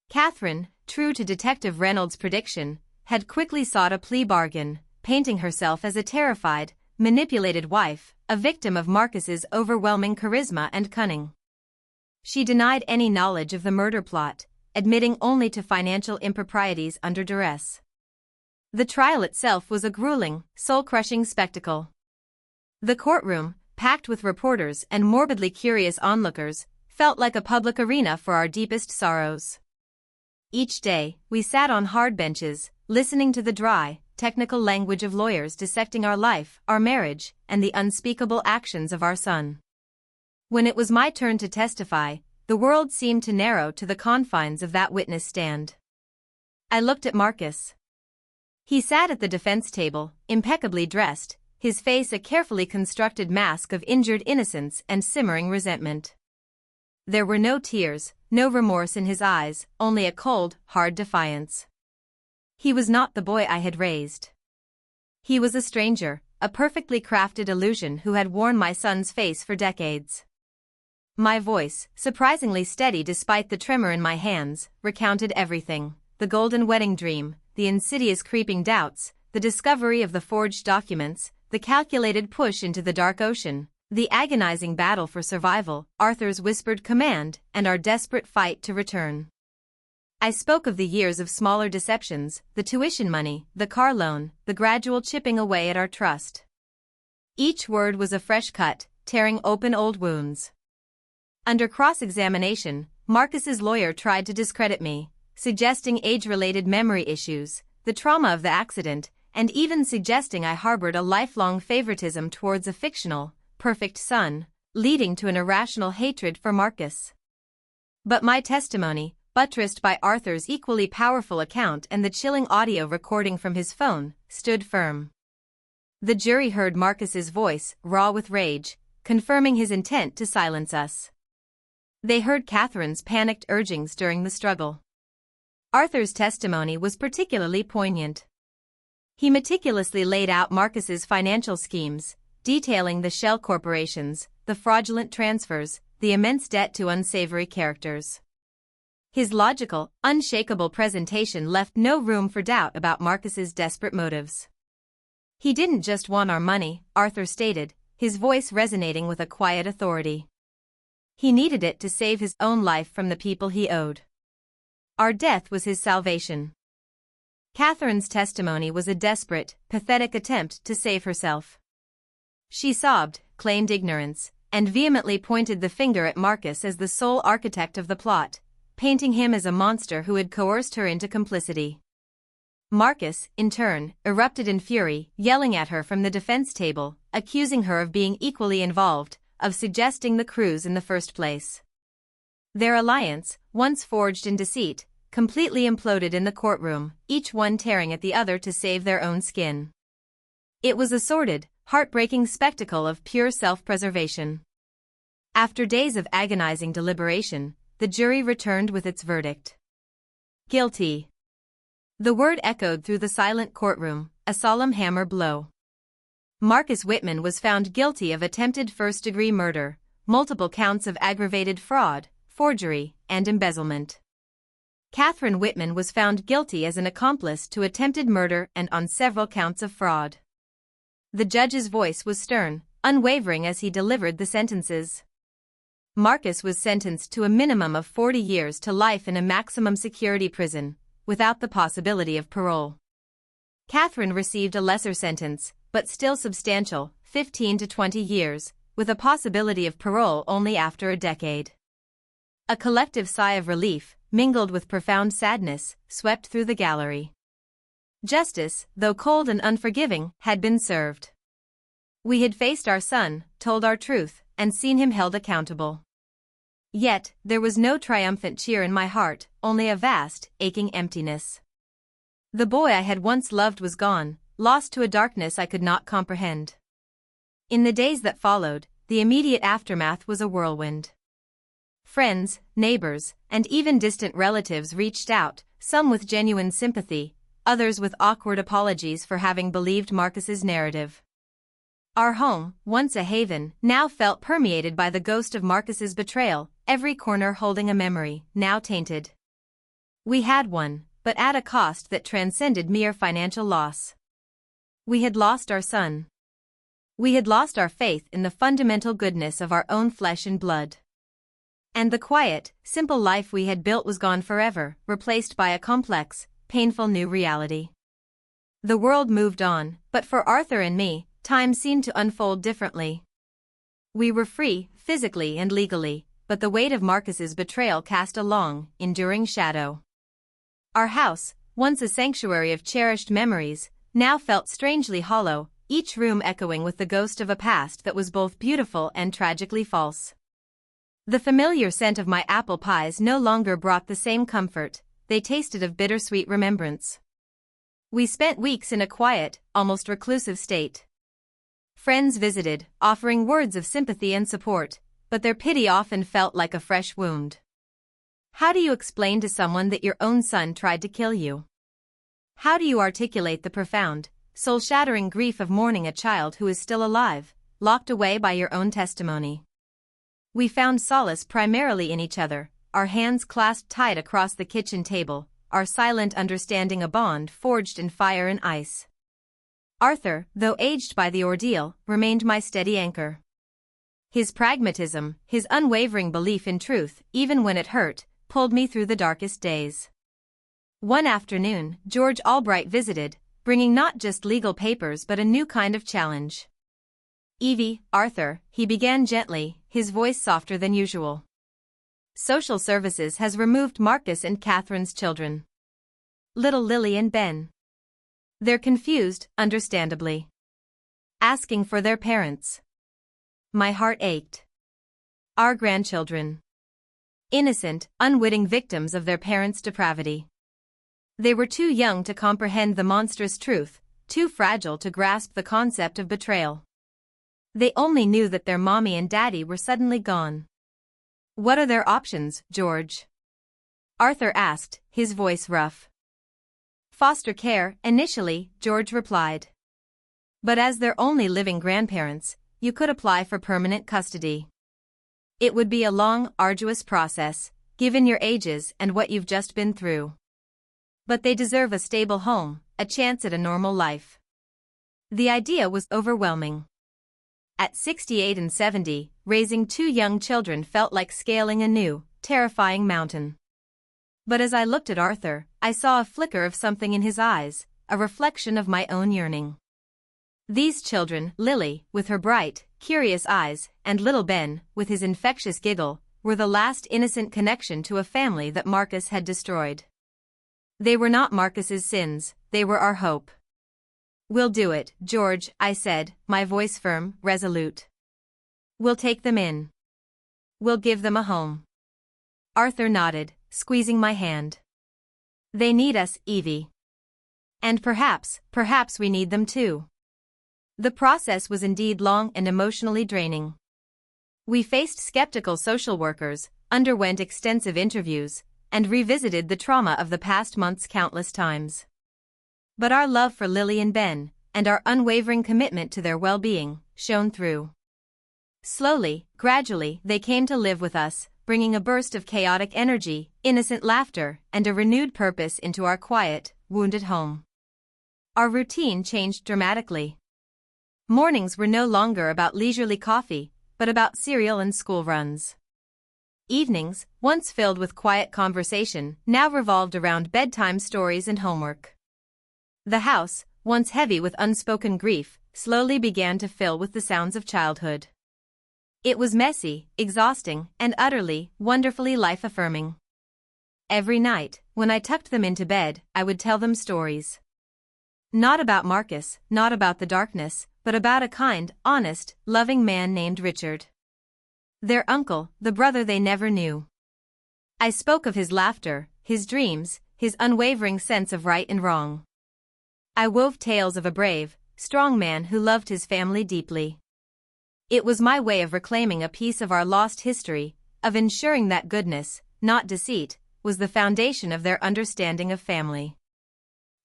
Catherine, true to Detective Reynolds' prediction, had quickly sought a plea bargain, painting herself as a terrified, manipulated wife, a victim of Marcus's overwhelming charisma and cunning. She denied any knowledge of the murder plot, admitting only to financial improprieties under duress. The trial itself was a grueling, soul-crushing spectacle. The courtroom, packed with reporters and morbidly curious onlookers, felt like a public arena for our deepest sorrows. Each day, we sat on hard benches, listening to the dry, technical language of lawyers dissecting our life, our marriage, and the unspeakable actions of our son. When it was my turn to testify, the world seemed to narrow to the confines of that witness stand. I looked at Marcus. He sat at the defense table, impeccably dressed, his face a carefully constructed mask of injured innocence and simmering resentment. There were no tears, no remorse in his eyes, only a cold, hard defiance. He was not the boy I had raised. He was a stranger, a perfectly crafted illusion who had worn my son's face for decades. My voice, surprisingly steady despite the tremor in my hands, recounted everything: the golden wedding dream, the insidious creeping doubts, the discovery of the forged documents, the calculated push into the dark ocean, the agonizing battle for survival, Arthur's whispered command, and our desperate fight to return. I spoke of the years of smaller deceptions, the tuition money, the car loan, the gradual chipping away at our trust. Each word was a fresh cut, tearing open old wounds. Under cross-examination, Marcus's lawyer tried to discredit me, suggesting age-related memory issues, the trauma of the accident, and even suggesting I harbored a lifelong favoritism towards a fictional, perfect son, leading to an irrational hatred for Marcus. But my testimony, buttressed by Arthur's equally powerful account and the chilling audio recording from his phone, stood firm. The jury heard Marcus's voice, raw with rage, confirming his intent to silence us. They heard Catherine's panicked urgings during the struggle. Arthur's testimony was particularly poignant. He meticulously laid out Marcus's financial schemes, detailing the shell corporations, the fraudulent transfers, the immense debt to unsavory characters. His logical, unshakable presentation left no room for doubt about Marcus's desperate motives. He didn't just want our money, Arthur stated, his voice resonating with a quiet authority. He needed it to save his own life from the people he owed. Our death was his salvation. Catherine's testimony was a desperate, pathetic attempt to save herself. She sobbed, claimed ignorance, and vehemently pointed the finger at Marcus as the sole architect of the plot, painting him as a monster who had coerced her into complicity. Marcus, in turn, erupted in fury, yelling at her from the defense table, accusing her of being equally involved, of suggesting the cruise in the first place. Their alliance, once forged in deceit, completely imploded in the courtroom, each one tearing at the other to save their own skin. It was a sordid, heartbreaking spectacle of pure self-preservation. After days of agonizing deliberation, the jury returned with its verdict. Guilty. The word echoed through the silent courtroom, a solemn hammer blow. Marcus Whitman was found guilty of attempted first-degree murder, multiple counts of aggravated fraud, forgery, and embezzlement. Catherine Whitman was found guilty as an accomplice to attempted murder and on several counts of fraud. The judge's voice was stern, unwavering as he delivered the sentences. Marcus was sentenced to a minimum of 40 years to life in a maximum security prison, without the possibility of parole. Catherine received a lesser sentence, but still substantial, 15 to 20 years, with a possibility of parole only after a decade. A collective sigh of relief, mingled with profound sadness, swept through the gallery. Justice, though cold and unforgiving, had been served. We had faced our son, told our truth, and seen him held accountable. Yet, there was no triumphant cheer in my heart, only a vast, aching emptiness. The boy I had once loved was gone, lost to a darkness I could not comprehend. In the days that followed, the immediate aftermath was a whirlwind. Friends, neighbors, and even distant relatives reached out, some with genuine sympathy, others with awkward apologies for having believed Marcus's narrative. Our home, once a haven, now felt permeated by the ghost of Marcus's betrayal, every corner holding a memory, now tainted. We had won, but at a cost that transcended mere financial loss. We had lost our son. We had lost our faith in the fundamental goodness of our own flesh and blood. And the quiet, simple life we had built was gone forever, replaced by a complex, painful new reality. The world moved on, but for Arthur and me, time seemed to unfold differently. We were free, physically and legally, but the weight of Marcus's betrayal cast a long, enduring shadow. Our house, once a sanctuary of cherished memories, now felt strangely hollow, each room echoing with the ghost of a past that was both beautiful and tragically false. The familiar scent of my apple pies no longer brought the same comfort, they tasted of bittersweet remembrance. We spent weeks in a quiet, almost reclusive state. Friends visited, offering words of sympathy and support, but their pity often felt like a fresh wound. How do you explain to someone that your own son tried to kill you? How do you articulate the profound, soul-shattering grief of mourning a child who is still alive, locked away by your own testimony? We found solace primarily in each other, our hands clasped tight across the kitchen table, our silent understanding a bond forged in fire and ice. Arthur, though aged by the ordeal, remained my steady anchor. His pragmatism, his unwavering belief in truth, even when it hurt, pulled me through the darkest days. One afternoon, George Albright visited, bringing not just legal papers but a new kind of challenge. "Evie, Arthur," he began gently, his voice softer than usual. "Social services has removed Marcus and Catherine's children. Little Lily and Ben. They're confused, understandably. Asking for their parents." My heart ached. Our grandchildren. Innocent, unwitting victims of their parents' depravity. They were too young to comprehend the monstrous truth, too fragile to grasp the concept of betrayal. They only knew that their mommy and daddy were suddenly gone. "What are their options, George?" Arthur asked, his voice rough. "Foster care, initially," George replied. "But as their only living grandparents, you could apply for permanent custody. It would be a long, arduous process, given your ages and what you've just been through. But they deserve a stable home, a chance at a normal life." The idea was overwhelming. At 68 and 70, raising two young children felt like scaling a new, terrifying mountain. But as I looked at Arthur, I saw a flicker of something in his eyes, a reflection of my own yearning. These children, Lily, with her bright, curious eyes, and little Ben, with his infectious giggle, were the last innocent connection to a family that Marcus had destroyed. They were not Marcus's sins, they were our hope. "We'll do it, George," I said, my voice firm, resolute. "We'll take them in. We'll give them a home." Arthur nodded, squeezing my hand. "They need us, Evie. And perhaps we need them too." The process was indeed long and emotionally draining. We faced skeptical social workers, underwent extensive interviews, and revisited the trauma of the past months countless times. But our love for Lily and Ben, and our unwavering commitment to their well-being, shone through. Slowly, gradually, they came to live with us, bringing a burst of chaotic energy, innocent laughter, and a renewed purpose into our quiet, wounded home. Our routine changed dramatically. Mornings were no longer about leisurely coffee, but about cereal and school runs. Evenings, once filled with quiet conversation, now revolved around bedtime stories and homework. The house, once heavy with unspoken grief, slowly began to fill with the sounds of childhood. It was messy, exhausting, and utterly, wonderfully life-affirming. Every night, when I tucked them into bed, I would tell them stories. Not about Marcus, not about the darkness, but about a kind, honest, loving man named Richard. Their uncle, the brother they never knew. I spoke of his laughter, his dreams, his unwavering sense of right and wrong. I wove tales of a brave, strong man who loved his family deeply. It was my way of reclaiming a piece of our lost history, of ensuring that goodness, not deceit, was the foundation of their understanding of family.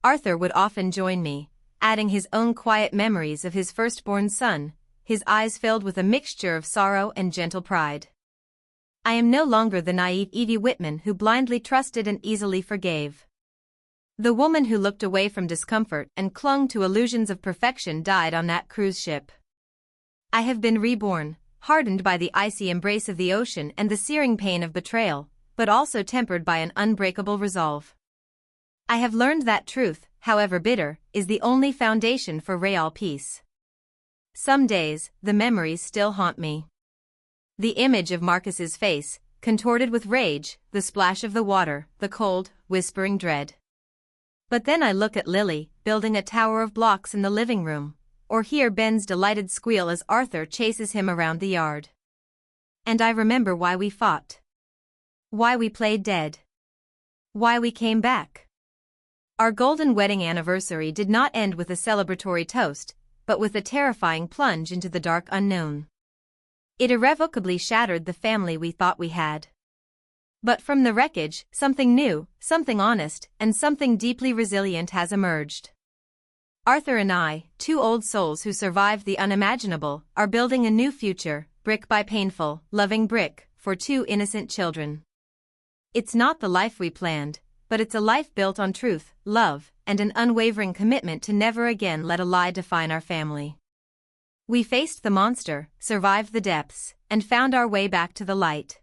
Arthur would often join me, adding his own quiet memories of his firstborn son, his eyes filled with a mixture of sorrow and gentle pride. I am no longer the naive Evie Whitman who blindly trusted and easily forgave. The woman who looked away from discomfort and clung to illusions of perfection died on that cruise ship. I have been reborn, hardened by the icy embrace of the ocean and the searing pain of betrayal, but also tempered by an unbreakable resolve. I have learned that truth, however bitter, is the only foundation for real peace. Some days, the memories still haunt me. The image of Marcus's face, contorted with rage, the splash of the water, the cold, whispering dread. But then I look at Lily, building a tower of blocks in the living room, or hear Ben's delighted squeal as Arthur chases him around the yard. And I remember why we fought. Why we played dead. Why we came back. Our golden wedding anniversary did not end with a celebratory toast, but with a terrifying plunge into the dark unknown. It irrevocably shattered the family we thought we had. But from the wreckage, something new, something honest, and something deeply resilient has emerged. Arthur and I, two old souls who survived the unimaginable, are building a new future, brick by painful, loving brick, for two innocent children. It's not the life we planned, but it's a life built on truth, love, and an unwavering commitment to never again let a lie define our family. We faced the monster, survived the depths, and found our way back to the light.